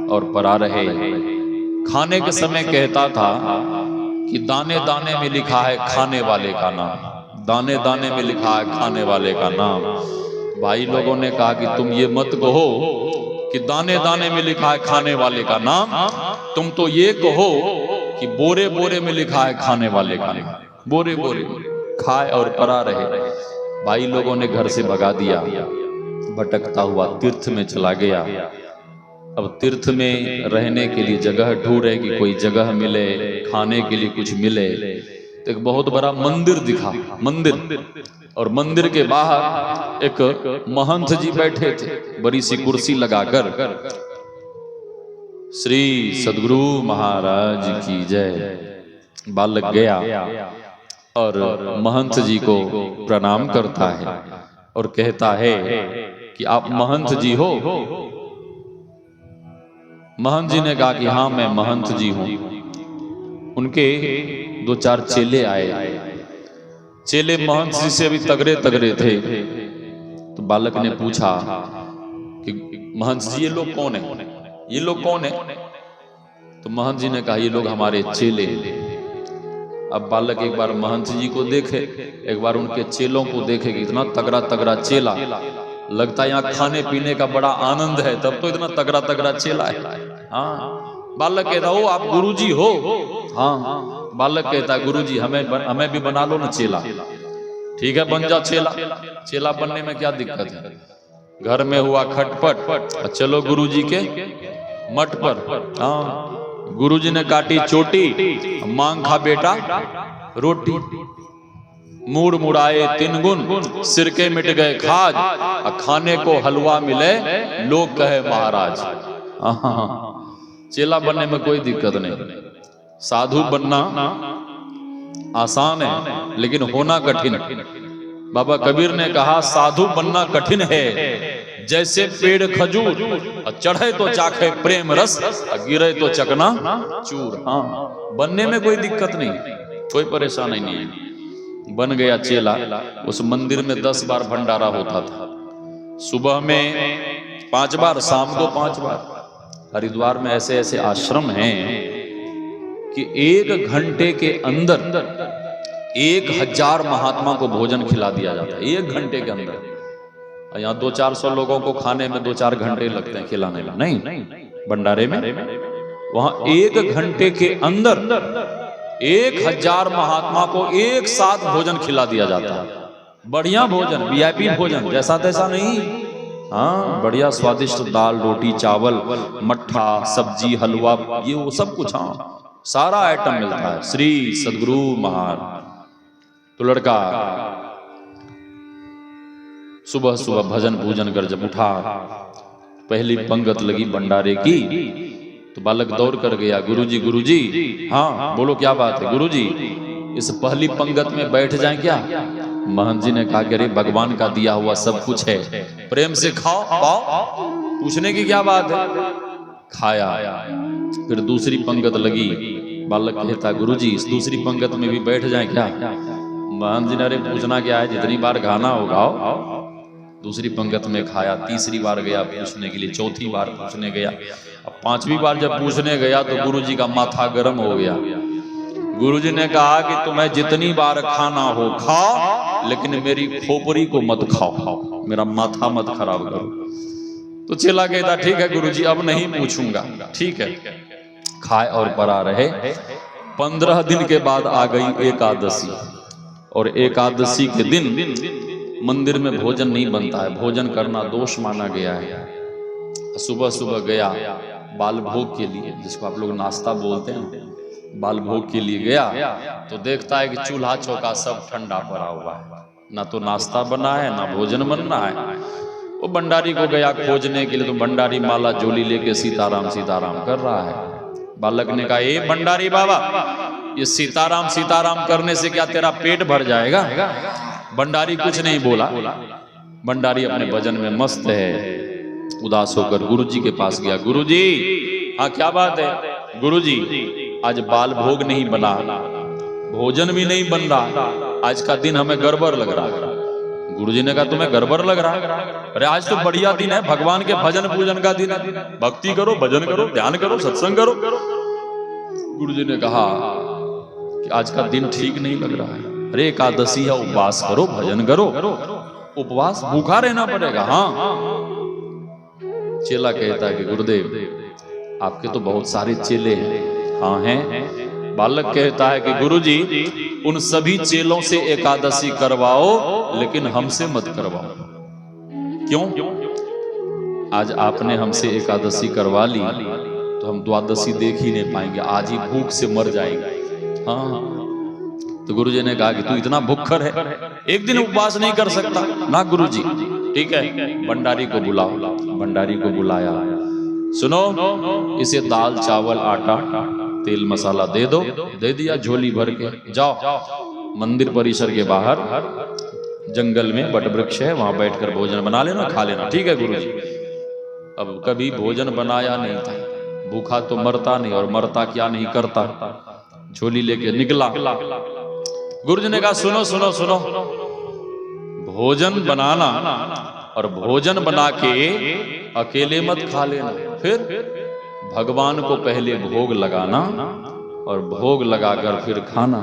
और पड़ा रहे। खाने के समय कहता था कि दाने दाने में लिखा है खाने वाले का नाम, दाने दाने में लिखा है खाने वाले का नाम। भाई लोगों ने कहा कि तुम ये मत कहो कि दाने दाने में लिखा है खाने वाले का नाम, तुम तो ये कहो कि बोरे बोरे में लिखा है खाने वाले का नाम। बोरे बोरे खाए और पड़ा रहे। भाई लोगों ने घर से भगा दिया, भटकता हुआ तीर्थ में चला गया। अब तीर्थ में रहने के लिए जगह ढूंढे कि कोई जगह मिले, खाने के लिए कुछ मिले। तो एक बहुत बड़ा मंदिर दिखा, मंदिर, और मंदिर के बाहर एक महंत जी बैठे थे, बड़ी सी कुर्सी लगाकर। श्री सद्गुरु महाराज की जय। बालक गया और महंत जी को प्रणाम करता है और कहता है कि आप महंत जी हो? महंत जी ने कहा कि हाँ मैं महंत जी हूं। उनके 2-4 चेले आए। चेले महंत जी से अभी तगड़े तगड़े थे। तो बालक ने पूछा कि महंत जी ये लोग कौन है, ये लोग कौन है? तो महंत जी ने कहा ये लोग हमारे चेले। अब बालक एक बार महंत जी को देखे, एक बार उनके चेलों को देखे कि इतना तगड़ा तगड़ा चेला, लगता है यहाँ खाने पीने का बड़ा आनंद है, तब तो इतना तगड़ा तगड़ा चेला है। हाँ, बालक कहता हो आप गुरुजी हो? हाँ। बालक कहता गुरुजी हमें भी बना लो ना चेला। ठीक है बन जा चेला। चेला बनने में क्या दिक्कत है? घर में हुआ खटपट, चलो गुरुजी के मठ पर। हाँ, गुरुजी ने काटी चोटी, मांग खा बेटा रोटी। मूड मुड़ाए 3 गुण, सिरके मिट गए खाज, खाने को हलवा मिले लोग कहे महाराज। चेला बनने में कोई दिक्कत नहीं, साधु बनना आसान है लेकिन होना कठिन। बाबा कबीर ने कहा साधु बनना कठिन है, जैसे पेड़ खजूर, चढ़े तो चाखे प्रेम रस, गिरे तो चकना चूर। हाँ, बनने में कोई दिक्कत नहीं, कोई परेशानी नहीं है। बन गया चेला। उस मंदिर में 10 बार भंडारा होता था, सुबह में 5 बार, शाम को 5 बार। हरिद्वार में ऐसे ऐसे आश्रम हैं कि 1 घंटे के अंदर 1000 महात्मा को भोजन खिला दिया जाता है, 1 घंटे के अंदर। यहाँ 200-400 लोगों को खाने में 2-4 घंटे लगते हैं खिलाने में, नहीं भंडारे में वहां 1 घंटे के अंदर 1000 महात्मा को एक साथ भोजन खिला दिया जाता है। बढ़िया भोजन, वीआईपी भोजन, जैसा तैसा नहीं। हाँ, बढ़िया स्वादिष्ट दाल रोटी चावल मट्ठा सब्जी हलवा, ये वो सब कुछ, हाँ सारा आइटम मिलता है। श्री सदगुरु महाराज। तो लड़का सुबह सुबह भजन पूजन कर जब उठा, पहली पंगत लगी भंडारे की, तो बालक दौड़ कर गया, गुरुजी हाँ बोलो क्या बात है गुरुजी, इस पहली पंगत में बैठ जाएं क्या? महंत जी ने कहा कि अरे भगवान का दिया हुआ सब कुछ है, प्रेम से खाओ पाओ, पूछने की क्या बात है। खाया। फिर दूसरी पंगत लगी, बालक कहता गुरुजी इस दूसरी पंगत में भी बैठ जाएं क्या? महंत जी ने अरे पूछना क्या है, जितनी बार खाना होगा। दूसरी पंगत में खाया, तीसरी बार गया पूछने के लिए, चौथी बार पूछने गया, अब 5वीं बार जब पूछने गया तो गुरुजी का माथा गर्म हो गया। गुरुजी ने कहा कि तुम्हें जितनी बार खाना हो खाओ, लेकिन मेरी खोपड़ी को मत खाओ, मेरा माथा मत खराब करो। तो चेला कहता ठीक है गुरुजी अब नहीं पूछूंगा, ठीक है। खाए और परा रहे। 15 दिन के बाद आ गई एकादशी, और एकादशी के दिन मंदिर में भोजन नहीं बनता है, भोजन करना दोष माना गया है। सुबह सुबह गया बाल भोग के लिए, जिसको आप लोग नाश्ता बोलते हैं, बाल भोग के लिए गया तो देखता है कि चूल्हा चौका सब ठंडा पड़ा हुआ है, ना तो नाश्ता बना है ना भोजन बनना है। वो भंडारी को गया खोजने के लिए, तो भंडारी माला झोली लेके सीताराम सीताराम कर रहा है। बालक ने कहा ए भंडारी बाबा, ये सीताराम सीताराम करने से क्या तेरा पेट भर जाएगा? भंडारी कुछ नहीं बोला। भंडारी अपने भजन में मस्त है। उदास होकर गुरुजी के पास गया, गुरुजी हाँ क्या बात है? गुरुजी आज बाल भोग नहीं बना, भोजन भी नहीं बन रहा, आज का दिन हमें गड़बड़ लग रहा है। गुरुजी ने कहा तुम्हें गड़बड़ लग रहा है? अरे आज तो बढ़िया दिन है, भगवान के भजन पूजन का दिन है, भक्ति करो भजन करो ध्यान करो सत्संग करो। गुरुजी ने कहा कि आज का दिन ठीक नहीं लग रहा है। अरे एकादशी है, उपवास करो भजन करो, उपवास भूखा रहना पड़ेगा। हाँ। चेला कहता है कि गुरुदेव आपके तो बहुत सारे चेले हैं। हाँ हैं। बालक कहता है कि गुरुजी उन सभी चेलों से एकादशी करवाओ, लेकिन हमसे मत करवाओ। क्यों? आज आपने हमसे एकादशी करवा ली तो हम द्वादशी देख ही नहीं पाएंगे, आज ही भूख से मर जाएंगे। हाँ। तो गुरुजी ने कहा कि तू इतना भूखर है, एक दिन उपवास नहीं कर सकता ना? गुरुजी ठीक है, भंडारी को बुलाओ। भंडारी को बुलाया, सुनो इसे दाल चावल आटा तेल मसाला दे दो। दे दिया झोली भर के। जाओ मंदिर परिसर के बाहर जंगल में बट वृक्ष है, वहां बैठकर भोजन बना लेना, खा लेना। ठीक है गुरुजी। अब कभी भोजन बनाया नहीं था, भूखा तो मरता नहीं, और मरता क्या नहीं करता। झोली लेके निकला। गुरुजी ने कहा सुनो सुनो सुनो, भोजन बनाना और भोजन बना के अकेले मत खा लेना, फिर भगवान को पहले भोग लगाना और भोग लगाकर फिर खाना।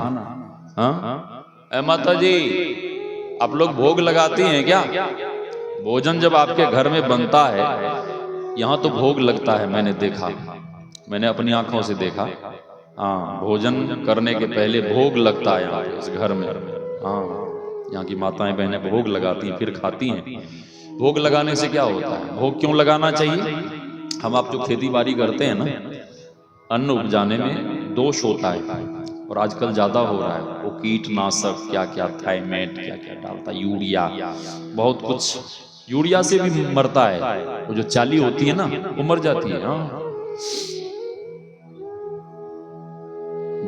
हाँ माता जी आप लोग भोग लगाती हैं क्या? भोजन जब आपके घर में बनता है, यहाँ तो भोग लगता है, मैंने देखा, मैंने अपनी आंखों से देखा। हाँ भोजन करने के पहले भोग लगता है यहाँ इस घर में। हाँ यहाँ की माताएं बहनें भोग लगाती हैं फिर खाती हैं। भोग लगाने से क्या होता है? भोग क्यों लगाना चाहिए? हम आप जो खेती बाड़ी करते हैं ना, अन्न उपजाने में दोष होता है। और आजकल ज्यादा हो रहा है। वो कीटनाशक क्या क्या, थाइमेट क्या क्या डालता, यूरिया, बहुत कुछ। यूरिया से भी मरता है, वो जो चाली होती है ना वो मर जाती है। हाँ,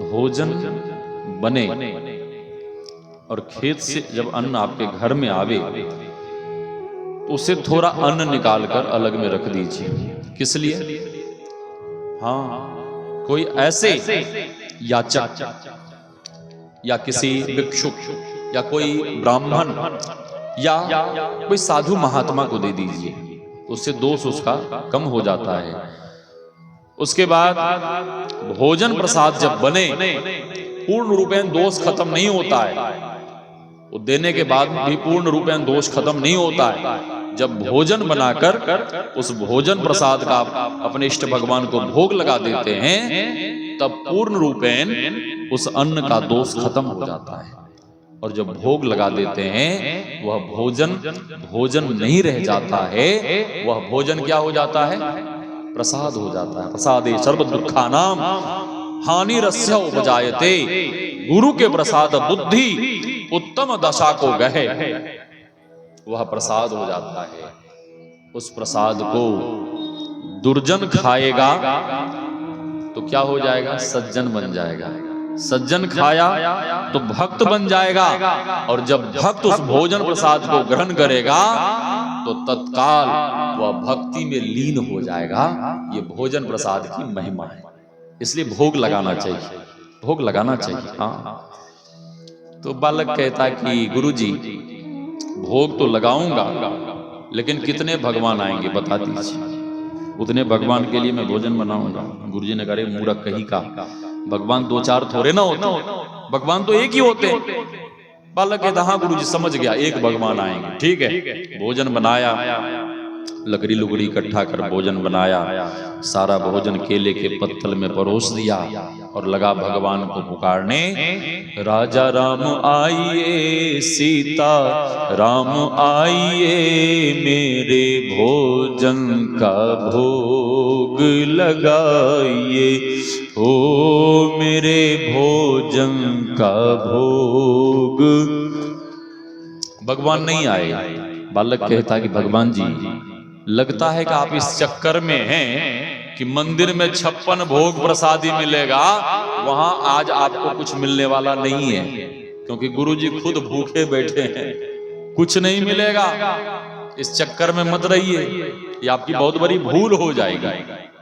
भोजन बने और खेत से जब अन्न आपके घर में आवे तो उसे थोड़ा अन्न निकालकर अलग में रख दीजिए। किस लिए? हाँ, कोई ऐसे याचक या किसी भिक्षुक या कोई ब्राह्मण या कोई साधु महात्मा को दे दीजिए, उससे दोष उसका कम हो जाता है। उसके बाद भोजन प्रसाद जब बने, पूर्ण रूपेण दोष खत्म नहीं होता है, वो देने के बाद भी पूर्ण रूपेण दोष खत्म नहीं होता है। जब भोजन बनाकर उस भोजन प्रसाद का अपने इष्ट भगवान को भोग लगा देते हैं, तब पूर्ण रूपेण उस अन्न का दोष खत्म हो जाता है। और जब भोग लगा देते हैं, वह भोजन नहीं रह जाता है, वह भोजन क्या हो जाता है? प्रसाद हो जाता है। प्रसादे सर्व दुखानाम हानि रस्य उपजायते, गुरु के प्रसाद बुद्धि उत्तम दशा को गहे, वह प्रसाद हो जाता है। उस प्रसाद को दुर्जन खाएगा तो क्या हो जाएगा? सज्जन बन जाएगा। सज्जन खाया तो भक्त बन जाएगा, और जब भक्त उस भोजन प्रसाद को ग्रहण करेगा तो तत्काल वह भक्ति में लीन हो जाएगा। ये भोजन प्रसाद की महिमा है, इसलिए भोग लगाना चाहिए, भोग लगाना चाहिए। हाँ, तो बालक कहता कि गुरुजी भोग तो लगाऊंगा, लेकिन कितने भगवान आएंगे बता दीजिए, उतने भगवान के लिए मैं भोजन बनाऊंगा। गुरुजी ने कहा मूर्ख कहीं का, भगवान दो चार थोड़े ना होते, भगवान तो एक ही होते। बालक कहता हाँ गुरुजी समझ गया, एक भगवान आएंगे, ठीक है। भोजन बनाया, लकड़ी लुकड़ी इकट्ठा कर भोजन बनाया, सारा भोजन केले के पत्तल में परोस दिया और लगा भगवान को पुकारने, राजा राम आइए, सीता राम आइए, मेरे भोजन का भोग लगाइए, ओ मेरे भोजन का भोग। भगवान नहीं आए। बालक कहता कि भगवान जी, लगता है कि आप इस चक्कर में हैं कि मंदिर में 56 भोग प्रसादी मिलेगा, वहां आज आपको कुछ मिलने वाला नहीं है, क्योंकि गुरुजी खुद भूखे बैठे हैं, कुछ नहीं मिलेगा। इस चक्कर में मत रहिए, ये आपकी बहुत बड़ी भूल हो जाएगी।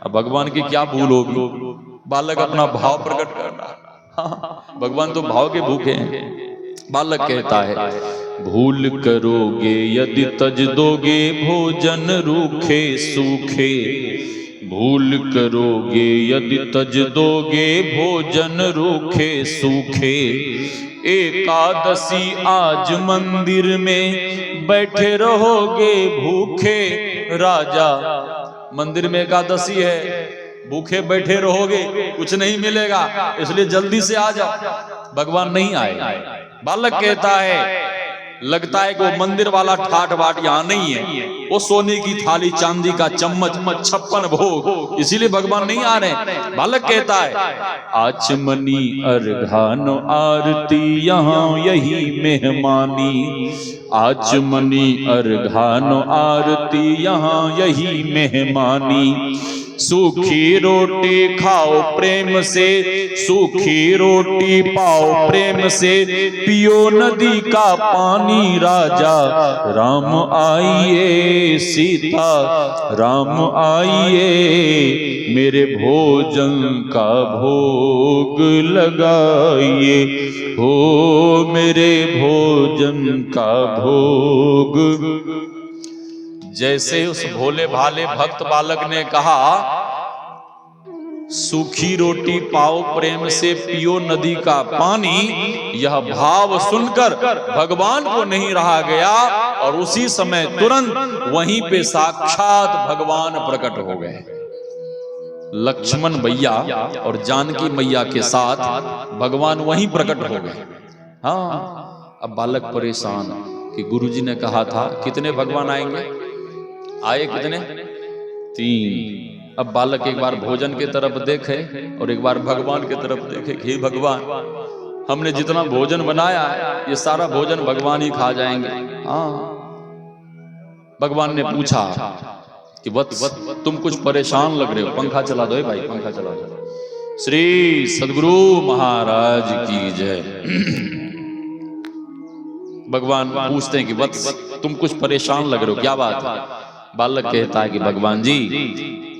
अब भगवान की क्या भूल होगी? बालक अपना भाव प्रकट कर रहा, भगवान तो भाव के भूखे हैं। बालक कहता है, भूल करोगे यदि तज दोगे भोजन रूखे सूखे, भूल करोगे यदि तज दोगे भोजन रूखे सूखे, एकादशी आज मंदिर में बैठे रहोगे भूखे, राजा मंदिर में एकादशी है, भूखे बैठे रहोगे, कुछ नहीं मिलेगा, इसलिए जल्दी से आ जाओ। भगवान नहीं आए। बालक कहता है, लगता है कि वो मंदिर वाला ठाट बाट यहाँ नहीं है, वो सोने की थाली चांदी का चम्मच 56 भोग, इसीलिए भगवान नहीं आ रहे। बालक कहता है, आचमनी अर्घान आरती यहाँ यही मेहमानी, आचमनी अर्घान आरती यहाँ यही मेहमानी, सूखी रोटी खाओ प्रेम से, सूखी रोटी पाओ प्रेम से, पियो नदी का पानी, राजा राम आइए, सीता राम आइए, मेरे भोजन का भोग लगाइए, हो मेरे भोजन का भोग। जैसे उस भोले भाले भक्त बालक ने कहा, सूखी रोटी पाओ प्रेम से, पियो नदी का पानी, यह भाव सुनकर भगवान को नहीं रहा गया, और उसी समय तुरंत वहीं पे साक्षात भगवान प्रकट हो गए। लक्ष्मण भैया और जानकी मैया के साथ भगवान वहीं प्रकट हो गए। हाँ, अब बालक परेशान कि गुरुजी ने कहा था कितने भगवान आएंगे, आए कितने? 3। अब बालक एक बार भोजन की तरफ देखे और एक बार भगवान की तरफ देखे कि हे भगवान, हमने जितना भोजन बनाया ये सारा भोजन भगवान ही खा जाएंगे। हाँ, भगवान ने पूछा कि वत्स तुम कुछ परेशान लग रहे हो, पंखा चला दो भाई, पंखा चला दो। श्री सद्गुरु महाराज की जय। भगवान पूछते हैं कि वत्स तुम कुछ परेशान लग रहे हो, क्या बात है? बालक कहता है कि भगवान जी,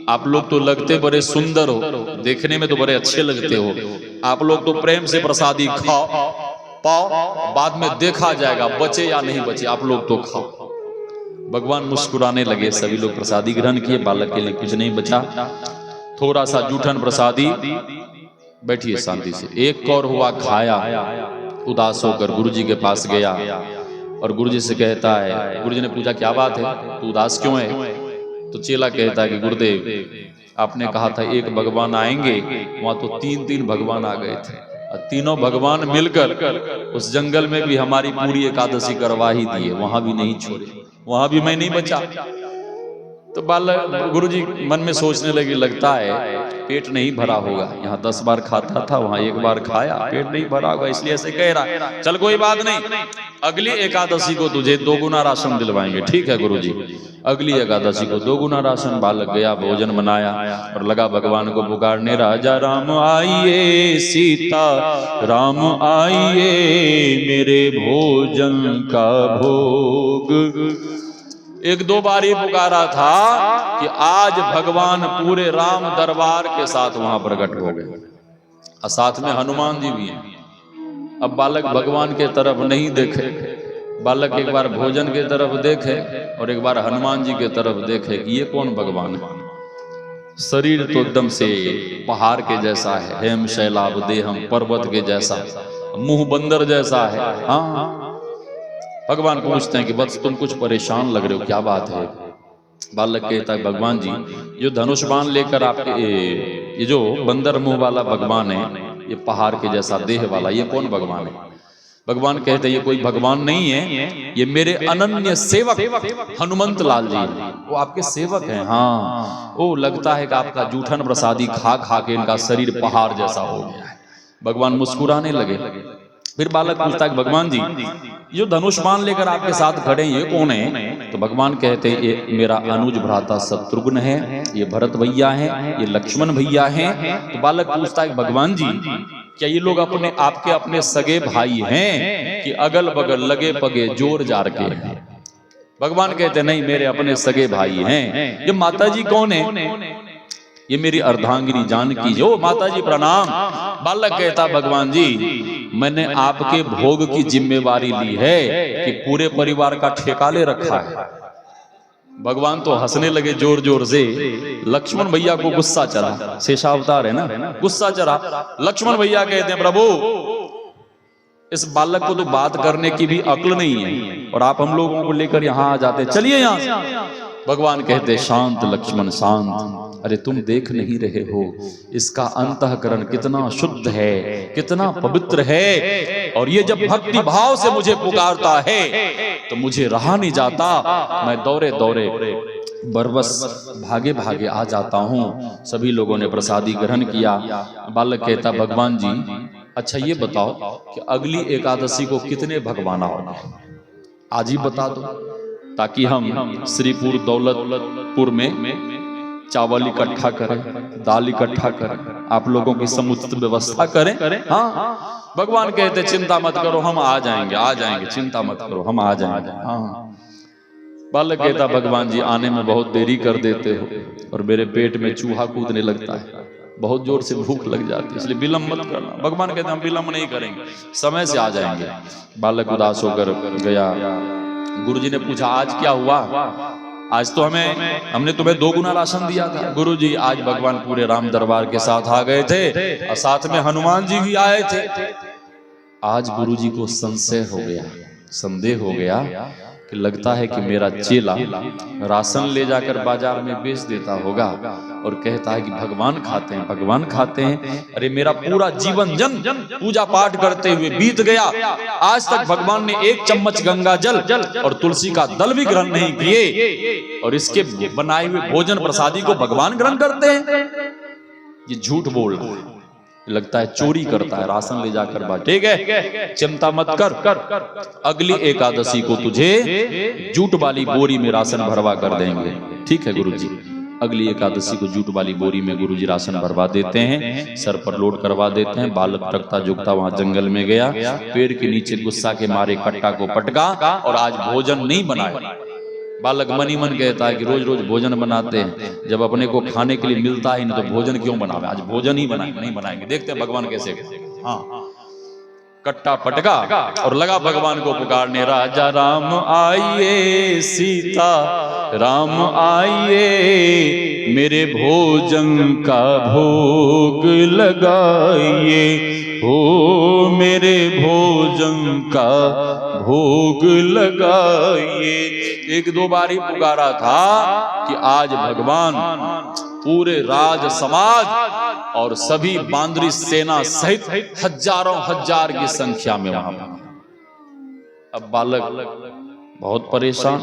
आप लोग तो लगते बड़े सुंदर हो, देखने में तो बड़े अच्छे लगते हो, आप लोग तो प्रेम से प्रसादी खाओ पाओ, बाद में देखा जाएगा बचे या नहीं बचे, आप लोग तो खाओ। भगवान मुस्कुराने लगे, सभी लोग प्रसादी ग्रहण किए, बालक के लिए कुछ नहीं बचा, थोड़ा सा जूठन प्रसादी। बैठिए शांति से। एक कौर हुआ खाया, उदास होकर गुरुजी के पास गया और गुरुजी से कहता है, गुरुजी ने पूछा क्या बात है, तू उदास क्यों है? तो चेला कहता है कि गुरुदेव आपने कहा था एक भगवान आएंगे, वहां तो तीन भगवान आ गए थे, और तीनों भगवान मिलकर उस जंगल में भी हमारी पूरी एकादशी करवा ही दी है, वहां भी नहीं छोड़े, वहां भी मैं नहीं बचा। तो बालक गुरुजी मन में सोचने लगे, लगता है पेट नहीं भरा होगा, यहाँ 10 बार खाता था, वहां एक बार खाया, पेट नहीं भरा होगा इसलिए ऐसे कह रहा है। चल कोई बात नहीं, अगली एकादशी को तुझे 2 गुना राशन दिलवाएंगे। ठीक है गुरुजी। अगली एकादशी को 2 गुना राशन। बालक गया, भोजन बनाया और लगा भगवान को पुकारने, राजा राम आइए, सीता राम आइए, मेरे भोजन का भोग। 1-2 बार ही पुकारा था कि आज भगवान पूरे राम दरबार के साथ वहां प्रकट हो गए, और साथ में हनुमान जी भी हैं। अब बालक भगवान के तरफ नहीं देखे, बालक एक बार भोजन के तरफ देखे और एक बार हनुमान जी के तरफ देखे कि ये कौन भगवान है। शरीर तो एकदम से पहाड़ के जैसा है, हेम शैलाभ देहम, पर्वत के जैसा, मुंह बंदर जैसा है। हाँ, भगवान पूछते हैं कि बस तुम कुछ परेशान लग रहे हो, क्या बात है? बालक कहता है भगवान जी, जो धनुष बाण लेकर आपके ये जो बंदर मुंह वाला भगवान है, ये पहाड़ के जैसा देह वाला, ये कौन भगवान है? भगवान कहते हैं ये कोई भगवान नहीं है, ये मेरे अनन्य सेवक हनुमंत लाल जी, वो आपके सेवक हैं। हाँ, वो लगता है कि आपका जूठन प्रसादी खा खा के इनका शरीर पहाड़ जैसा हो गया है। भगवान मुस्कुराने लगे। फिर बालक पूछता है भगवान जी, जो धनुष बाण लेकर आपके साथ खड़े ये कौन है? तो भगवान कहते हैं ये मेरा अनुज भ्राता शत्रुघ्न है, ये भरत भैया है, ये लक्ष्मण भैया है। तो बालक पूछता है भगवान जी, क्या ये लोग अपने आपके अपने सगे भाई हैं कि अगल बगल लगे पगे जोर जार के? भगवान कहते नहीं, मेरे अपने सगे भाई हैं। ये माता जी कौन है? ये मेरी अर्धांगिनी जानकी। जो माता जी प्रणाम। बालक कहता भगवान जी, मैंने आपके भोग की जिम्मेवारी ली है कि पूरे परिवार का ठेका ले रखा है। भगवान तो हंसने लगे जोर जोर से। लक्ष्मण भैया को गुस्सा चढ़ा, शेषावतार है ना, गुस्सा चढ़ा। लक्ष्मण भैया कहते हैं प्रभु, इस बालक को तो बात करने की भी अक्ल नहीं है और आप हम लोगों को लेकर यहाँ आ जाते, चलिए यहाँ से। भगवान कहते शांत लक्ष्मण शांत, अरे तुम देख नहीं रहे हो इसका अंतःकरण कितना शुद्ध है, कितना पवित्र है, और ये जब भक्ति भाव से मुझे पुकारता है तो मुझे रहा नहीं जाता, मैं दौरे दौरे बरबस भागे भागे आ जाता हूँ। सभी लोगों ने प्रसादी ग्रहण किया। बालक कहता भगवान जी, अच्छा ये बताओ कि अगली एकादशी को कितने भगवान आओगे? आज ही बता दो, ताकि हम श्रीपुर दौलतपुर में चावल इकट्ठा करें, दाल इकट्ठा करें, आप लोगों की समुचित व्यवस्था करें। हाँ, भगवान कहते चिंता मत करो, हम आ जाएंगे, आ जाएंगे, चिंता मत करो, हम आ जाएंगे। हाँ, बालक कहता भगवान जी आने में बहुत देरी कर देते हो और मेरे पेट में चूहा कूदने लगता है, बहुत जोर से भूख लग जाती है, इसलिए विलंब मत करना। भगवान कहते हम विलंब नहीं करेंगे, समय से आ जाएंगे। बालक उदास होकर गया। गुरुजी ने पूछा आज क्या हुआ? आज तो हमने तुम्हें 2 गुना राशन दिया था। गुरुजी आज भगवान पूरे राम दरबार के साथ आ गए थे और साथ में हनुमान जी भी आए थे। आज गुरुजी को संदेह हो गया कि लगता है कि मेरा चेला राशन ले जाकर बाजार में बेच देता होगा और कहता है कि भगवान खाते हैं, भगवान खाते हैं। अरे मेरा पूरा जीवन जन पूजा पाठ करते हुए बीत गया, आज तक भगवान ने एक चम्मच गंगा जल और तुलसी का दल भी ग्रहण नहीं किए, और इसके बनाए हुए भोजन प्रसादी को भगवान ग्रहण करते हैं। ये झूठ बोल रहा है, लगता है चोरी करता है, राशन ले जाकर बात। ठीक है, चिंता मत कर, अगली एकादशी को तुझे जूट वाली बोरी में राशन भरवा कर देंगे। ठीक है गुरुजी, अगली एकादशी को जूट वाली बोरी में गुरुजी राशन भरवा देते हैं, सर पर लोड करवा देते हैं। बालक टकता जुगता वहां जंगल में गया, पेड़ के नीचे गुस्सा के मारे कट्टा को पटका और आज भोजन नहीं बनाया। बालक मनी मन कहता है कि रोज रोज भोजन बनाते हैं, जब अपने को खाने के लिए मिलता ही नहीं तो भोजन क्यों बनावे, आज भोजन ही बनाएंगे। नहीं बनाएंगे, देखते हैं भगवान कैसे। हाँ, कट्टा पटका और लगा भगवान को पुकारने, राजा राम आइए, सीता राम आइए, मेरे भोजन का भोग लगाइए, हो मेरे भोजन का भोग लगाइए। एक दो बार ही पुकारा था कि आज भगवान पूरे राज समाज और सभी बांदरी सेना सहित हजारों हजार की संख्या में वहां पर। अब बालक बहुत परेशान,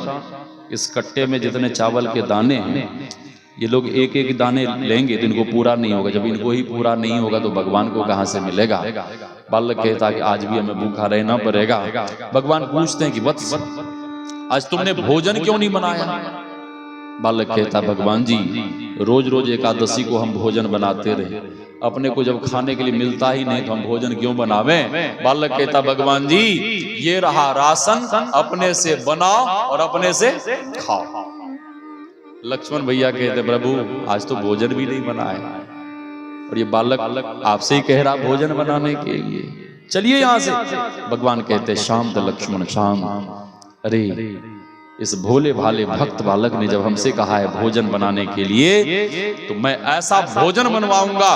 इस कट्टे में जितने चावल के दाने हैं ये लोग एक एक दाने लेंगे तो इनको पूरा नहीं होगा, जब इनको ही पूरा नहीं होगा तो भगवान को कहां से मिलेगा। बालक कहता कि आज भी हमें भूखा रहना पड़ेगा। भगवान पूछते हैं कि वत्स आज तुमने भोजन क्यों नहीं बनाया। बालक कहता भगवान जी रोज रोज एकादशी को हम भोजन बनाते रहे, अपने को जब खाने के लिए मिलता ही नहीं तो हम भोजन क्यों बनावे। बालक कहता भगवान जी ये रहा राशन, अपने से बनाओ और अपने से खाओ। लक्ष्मण भैया कहते प्रभु आज तो भोजन भी नहीं बनाया, और ये बालक आपसे ही कह रहा भोजन बनाने के लिए, चलिए यहां से। भगवान कहते शांत लक्ष्मण शांत। अरे इस भोले भाले भक्त बालक ने जब हमसे कहा है भोजन बनाने के लिए, तो मैं ऐसा भोजन बनवाऊंगा,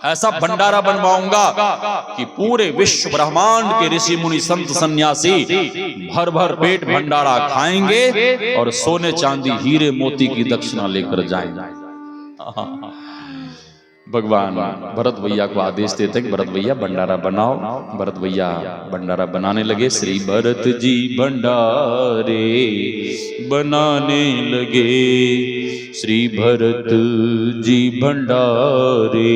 ऐसा भंडारा बनवाऊंगा कि पूरे विश्व ब्रह्मांड के ऋषि मुनि संत सन्यासी भर भर पेट भंडारा खाएंगे और सोने चांदी हीरे मोती की दक्षिणा लेकर जाएंगे। भगवान भरत भैया को आदेश देते कि भरत भैया भंडारा बनाओ। भरत भैया भंडारा बनाने लगे। श्री भरत जी भंडारे बनाने लगे, श्री भरत जी भंडारे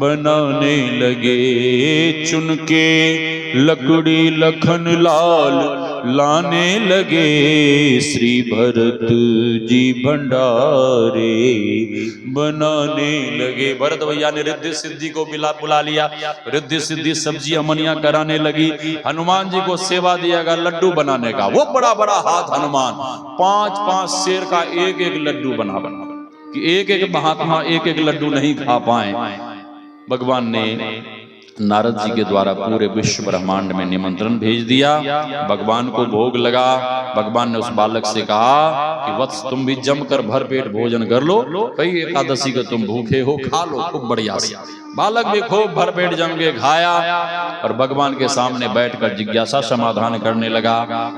बनाने लगे। चुनके लकड़ी लखन लाल लाने लगे, श्री भरत जी भंडारे बनाने लगे। भरत भैया ने रिद्धि सिद्धि को बुला लिया, रिद्धि सिद्धि सब्जी अमनिया कराने लगी। हनुमान जी को सेवा दिया गया लड्डू बनाने का। वो बड़ा बड़ा हाथ हनुमान 5-5 शेर का एक एक लड्डू बना कि एक एक महात्मा एक एक लड्डू नहीं खा पाए। भगवान ने नारद जी के द्वारा पूरे विश्व ब्रह्मांड में निमंत्रण भेज दिया। भगवान को भोग लगा। भगवान ने उस बालक से कहा कि वत्स तुम भी जमकर भर पेट भोजन कर लो, कई एकादशी का तुम भूखे हो, खा लो खूब बढ़िया से। बालक भी खूब भर पेट जम के खाया और भगवान के सामने बैठकर जिज्ञासा समाधान करने लगा।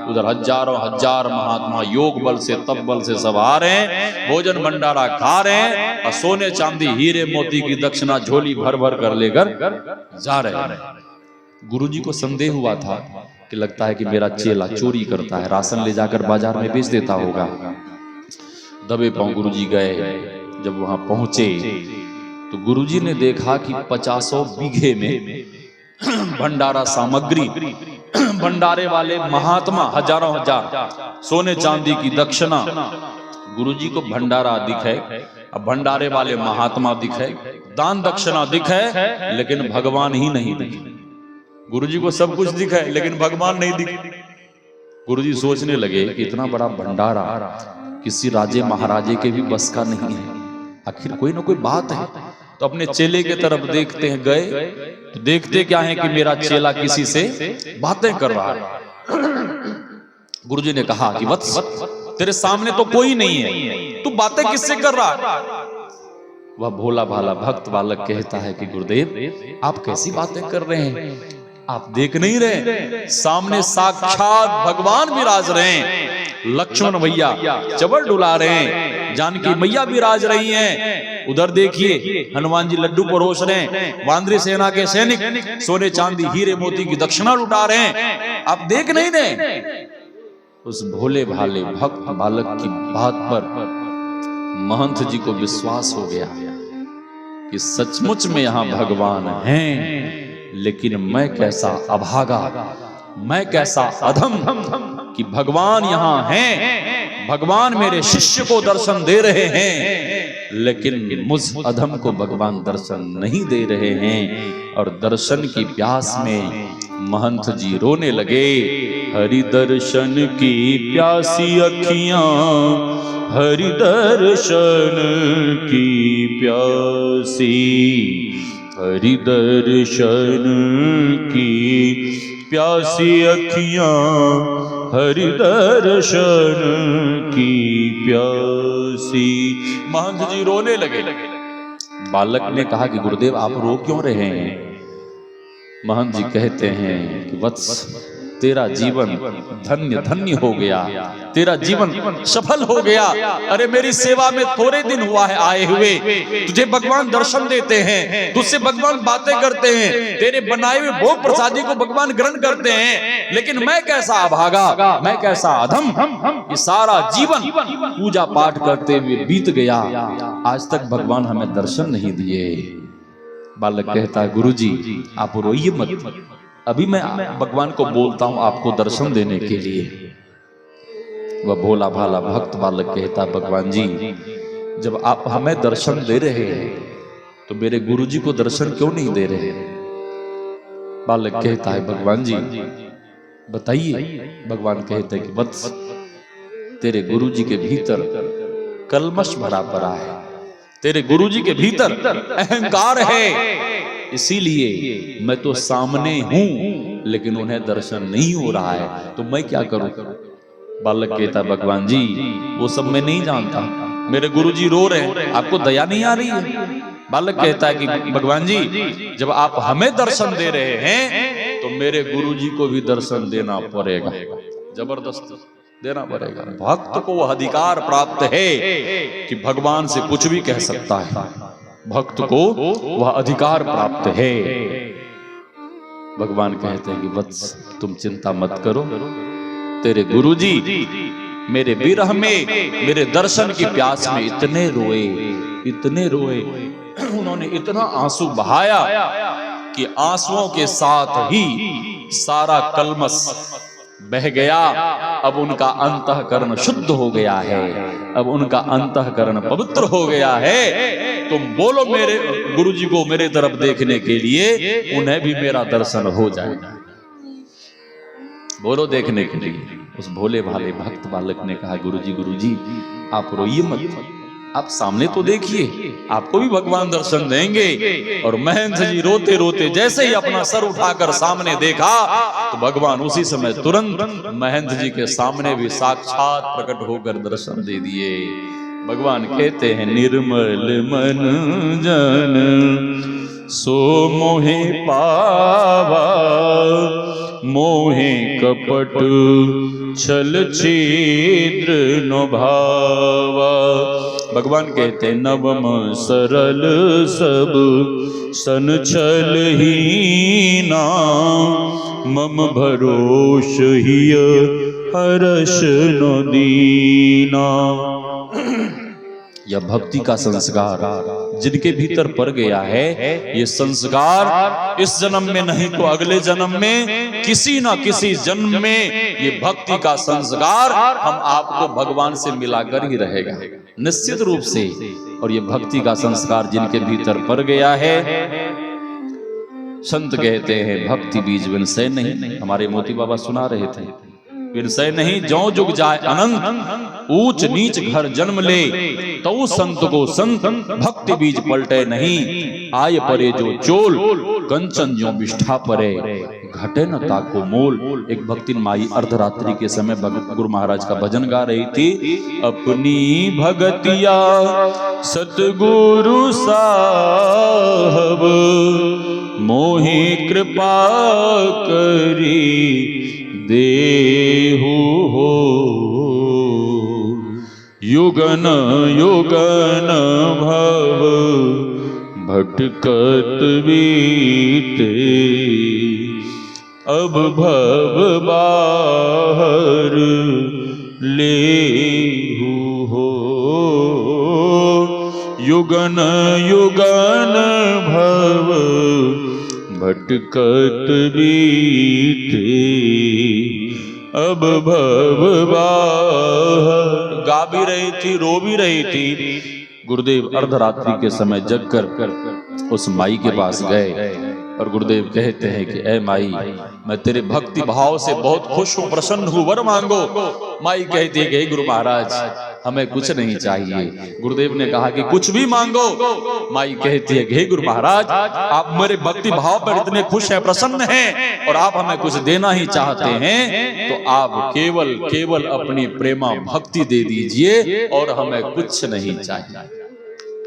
उधर हजारों हजार महात्मा योग बल से तप बल से सब आ रहे हैं, भोजन भंडारा खा रहे हैं और सोने चांदी हीरे मोती की दक्षिणा झोली भर भर कर लेकर जा रहे हैं। गुरुजी को संदेह हुआ था कि लगता है कि मेरा चेला चोरी करता है, राशन ले जाकर बाजार में बेच देता होगा। दबे पांव गुरुजी गए। जब वहां पहुंचे तो गुरुजी ने देखा कि 50 बीघे में भंडारा सामग्री, भंडारे वाले महात्मा हजारों हजार, सोने चांदी की दक्षिणा। गुरुजी को भंडारा दिखे, अब भंडारे वाले महात्मा दिखे, दान दक्षिणा दिखे, लेकिन भगवान ही नहीं दिखे। गुरुजी को सब कुछ दिखे लेकिन भगवान नहीं दिखे। गुरुजी सोचने लगे कि इतना बड़ा भंडारा किसी राजे महाराजे के भी बस का नहीं है, आखिर कोई ना कोई बात है। तो अपने चेले के तरफ देखते हैं, गए तो देखते क्या है कि मेरा चेला किसी से बातें कर रहा है। गुरुजी ने कहा कि वत्स तेरे सामने तो कोई नहीं है, तू बातें किससे कर रहा है। वह भोला भाला भक्त बालक कहता है कि गुरुदेव आप कैसी बातें कर रहे हैं, आप देख नहीं रहे, सामने साक्षात भगवान विराज रहे हैं। लक्ष्मण भैया चबर डुला रहे हैं, जानकी मैया विराज रही हैं। उधर देखिए हनुमान जी लड्डू परोस रहे हैं, वानरी सेना के सैनिक सोने चांदी हीरे मोती की दक्षिणा लुटा रहे हैं। आप देख नहीं रहे। उस भोले भाले भक्त बालक की बात पर महंत जी को विश्वास हो गया कि सचमुच में यहां भगवान हैं। लेकिन मैं कैसा अभागा, मैं कैसा अधम कि भगवान यहां हैं, भगवान मेरे शिष्य को दर्शन दे रहे हैं, लेकिन मुझ अधम को भगवान दर्शन नहीं दे रहे हैं। और दर्शन की प्यास में महंत जी रोने लगे। हरि दर्शन की प्यासी अखियां, हरि दर्शन की प्यासी, हरि दर्शन की प्यासी अखियां, हरि दर्शन की प्यासी। महंत जी रोने लगे। बालक ने कहा कि गुरुदेव आप रो क्यों रहे हैं? महंत जी कहते हैं कि वत्स तेरा जीवन धन्य धन्य हो गया, तेरा जीवन सफल हो गया। अरे मेरी सेवा में थोड़े दिन हुआ है आए हुए, तुझे भगवान दर्शन देते हैं, तुझसे भगवान बातें करते हैं, तेरे बनाए हुए भोग प्रसादी को भगवान ग्रहण करते हैं। लेकिन मैं कैसा अभागा, मैं कैसा अधम कि सारा जीवन पूजा पाठ करते हुए बीत गया, आज तक भगवान हमें दर्शन नहीं दिए। बालक कहता है गुरुजी आप रोइए मत, अभी मैं भगवान को बोलता हूं आपको दर्शन देने के लिए। वह भोला भाला भक्त बालक कहता भगवान जी जब आप हमें दर्शन दे रहे हैं तो मेरे गुरुजी को दर्शन क्यों नहीं दे रहे? बालक कहता है भगवान जी बताइए। भगवान कहते हैं कि वत्स तेरे गुरुजी के भीतर कलमश भरा पड़ा है, तेरे गुरुजी के भीतर अहंकार है, इसीलिए मैं तो सामने हूं लेकिन उन्हें दर्शन नहीं हो रहा है, तो मैं क्या करूं? बालक कहता भगवान जी वो सब मैं नहीं जानता, मेरे गुरुजी रो रहे हैं, आपको दया नहीं आ रही है? बालक कहता है कि भगवान जी जब आप हमें दर्शन दे रहे हैं तो मेरे गुरुजी को भी दर्शन देना पड़ेगा, जबरदस्त देना पड़ेगा। भक्त को अधिकार प्राप्त है कि भगवान से कुछ भी कह सकता है, भक्त को वह अधिकार प्राप्त है। भगवान कहते हैं कि वत्स तुम चिंता मत करो, तेरे गुरुजी मेरे विरह में, मेरे दर्शन की प्यास में इतने रोए, इतने रोए, उन्होंने इतना आंसू बहाया कि आंसुओं के साथ ही सारा कलमश बह गया। अब उनका अंतःकरण शुद्ध हो गया है, अब उनका अंतःकरण पवित्र हो गया है। तुम बोलो मेरे गुरुजी को मेरे तरफ देखने के लिए, उन्हें भी मेरा दर्शन हो जाएगा। बोलो देखने के लिए। उस भोले भाले भक्त बालक ने कहा गुरुजी गुरुजी आप रोइए मत, आप सामने तो देखिए, आपको भी भगवान दर्शन देंगे। और महंत जी रोते रोते जैसे ही अपना सर उठाकर सामने देखा तो भगवान उसी समय तुरंत महंत जी के सामने भी साक्षात प्रकट होकर दर्शन दे दिए। भगवान कहते हैं निर्मल मन जन सो मोहे पावा, मोहे कपट छल छिद्र नो भावा। भगवान कहते नवम सरल सब सन छल हीना, मम भरोष हिय हर्ष नो दीना। यह भक्ति का संस्कार जिनके भीतर पड़ गया है, ये संस्कार इस जन्म में नहीं तो अगले जन्म में, किसी ना किसी जन्म में ये भक्ति का संस्कार हम आपको भगवान से मिलाकर ही रहेगा निश्चित रूप से। और ये भक्ति का संस्कार जिनके भीतर पड़ गया है, संत कहते हैं भक्ति बीज विनसय नहीं। हमारे मोती बाबा सुना रहे थे, विनसय नहीं ज्यों जुग जाए अनंत, ऊंच नीच घर जन्म ले तो संत को संत, भक्ति बीज पलटे नहीं। आय परे जो चोल कंचन ज्यों बिष्ठा परे, घटे न ताको मोल। एक भक्तिन माई अर्धरात्रि के समय गुरु महाराज का भजन गा रही थी। अपनी भगतिया सतगुरु साहब मोहि कृपा करी देहु हो। युगन युगन भव भटकत बीते, अब भव बाहर लेहु हो। युगन युगन भव भटकत बीते, अब भव बाहर। गा भी रही थी, रो भी रही थी। गुरुदेव अर्धरात्रि के समय जग कर उस माई के पास गए और गुरुदेव कहते हैं कि ऐ माई, मैं तेरे भक्ति भाव से बहुत खुश हूं, प्रसन्न हूं, वर मांगो। माई कहती है कि गुरु महाराज हमें कुछ नहीं चाहिए। गुरुदेव ने कहा कि कुछ भी मांगो। माई कहती है कि गुरु महाराज आप मेरे भक्ति भाव पर इतने खुश हैं, प्रसन्न हैं, और आप हमें कुछ देना ही चाहते हैं, तो आप केवल केवल अपनी प्रेमा भक्ति दे दीजिए और हमें कुछ नहीं चाहिए।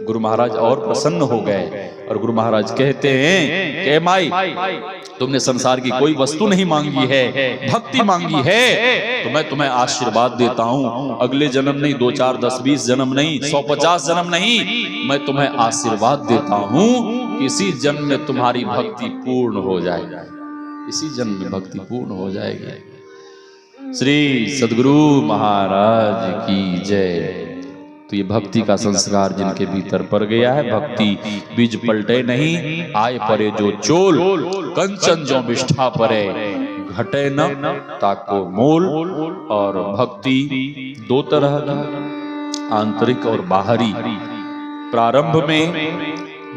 गुरु महाराज और प्रसन्न हो गए और गुरु महाराज कहते हैं कि माई, तुमने संसार की कोई वस्तु नहीं मांगी है, भक्ति मांगी है, तो मैं तुम्हें आशीर्वाद देता हूं। अगले जन्म नहीं, 2 4 10 20 जन्म नहीं, 150 जन्म नहीं, मैं तुम्हें आशीर्वाद देता हूं कि इसी जन्म में तुम्हारी भक्ति पूर्ण हो जाएगी, इसी जन्म में भक्ति पूर्ण हो जाएगी। श्री सद्गुरु महाराज की जय। तो ये भक्ति का संस्कार जिनके भीतर पड़ गया है, भक्ति बीज पलटे नहीं, आए परे जो चोल, कंचन जो विष्ठा परे, घटे न ताको मोल। और भक्ति 2 तरह की, आंतरिक और बाहरी। प्रारंभ में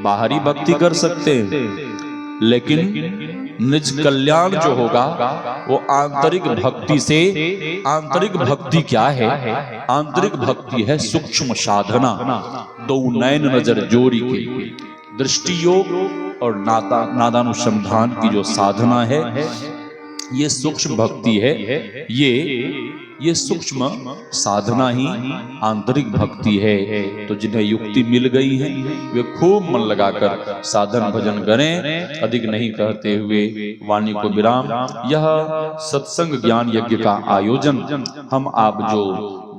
बाहरी भक्ति कर सकते हैं, लेकिन निज कल्याण जो होगा वो आंतरिक भक्ति से। आंतरिक भक्ति क्या है? आंतरिक भक्ति है सूक्ष्म साधना। 2 नयन नजर जोड़ी के दृष्टि योग और नादानुसंधान की जो साधना है, ये सूक्ष्म भक्ति है। ये सूक्ष्म साधना ही आंतरिक भक्ति है। तो जिन्हें युक्ति मिल गई है वे खूब मन लगाकर साधन भजन करें। अधिक नहीं कहते हुए वाणी को विराम। यह सत्संग ज्ञान यज्ञ का आयोजन हम आप जो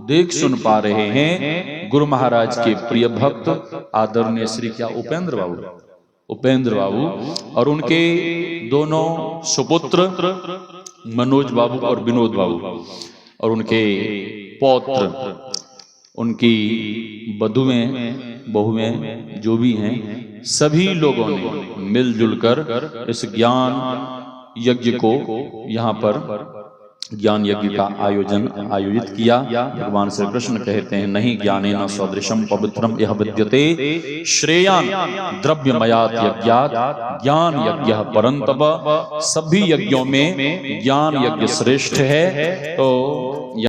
देख सुन पा रहे हैं, गुरु महाराज के प्रिय भक्त आदरणीय श्री क्या उपेंद्र बाबू और उनके दोनों सुपुत्र मनोज बाबू और विनोद बाबू और उनके पौत्र, उनकी बहुएं जो भी हैं, सभी लोगों ने मिलजुल कर इस ज्ञान यज्ञ को यहाँ पर ज्ञान यज्ञ का आयोजित किया। भगवान श्री कृष्ण कहते हैं, नहीं ज्ञानेन सदृशम पवित्रम यह विद्यते श्रेयान द्रव्यमयात् यज्ञात् ज्ञान यज्ञ परंतप। सभी यज्ञों में ज्ञान यज्ञ श्रेष्ठ है। तो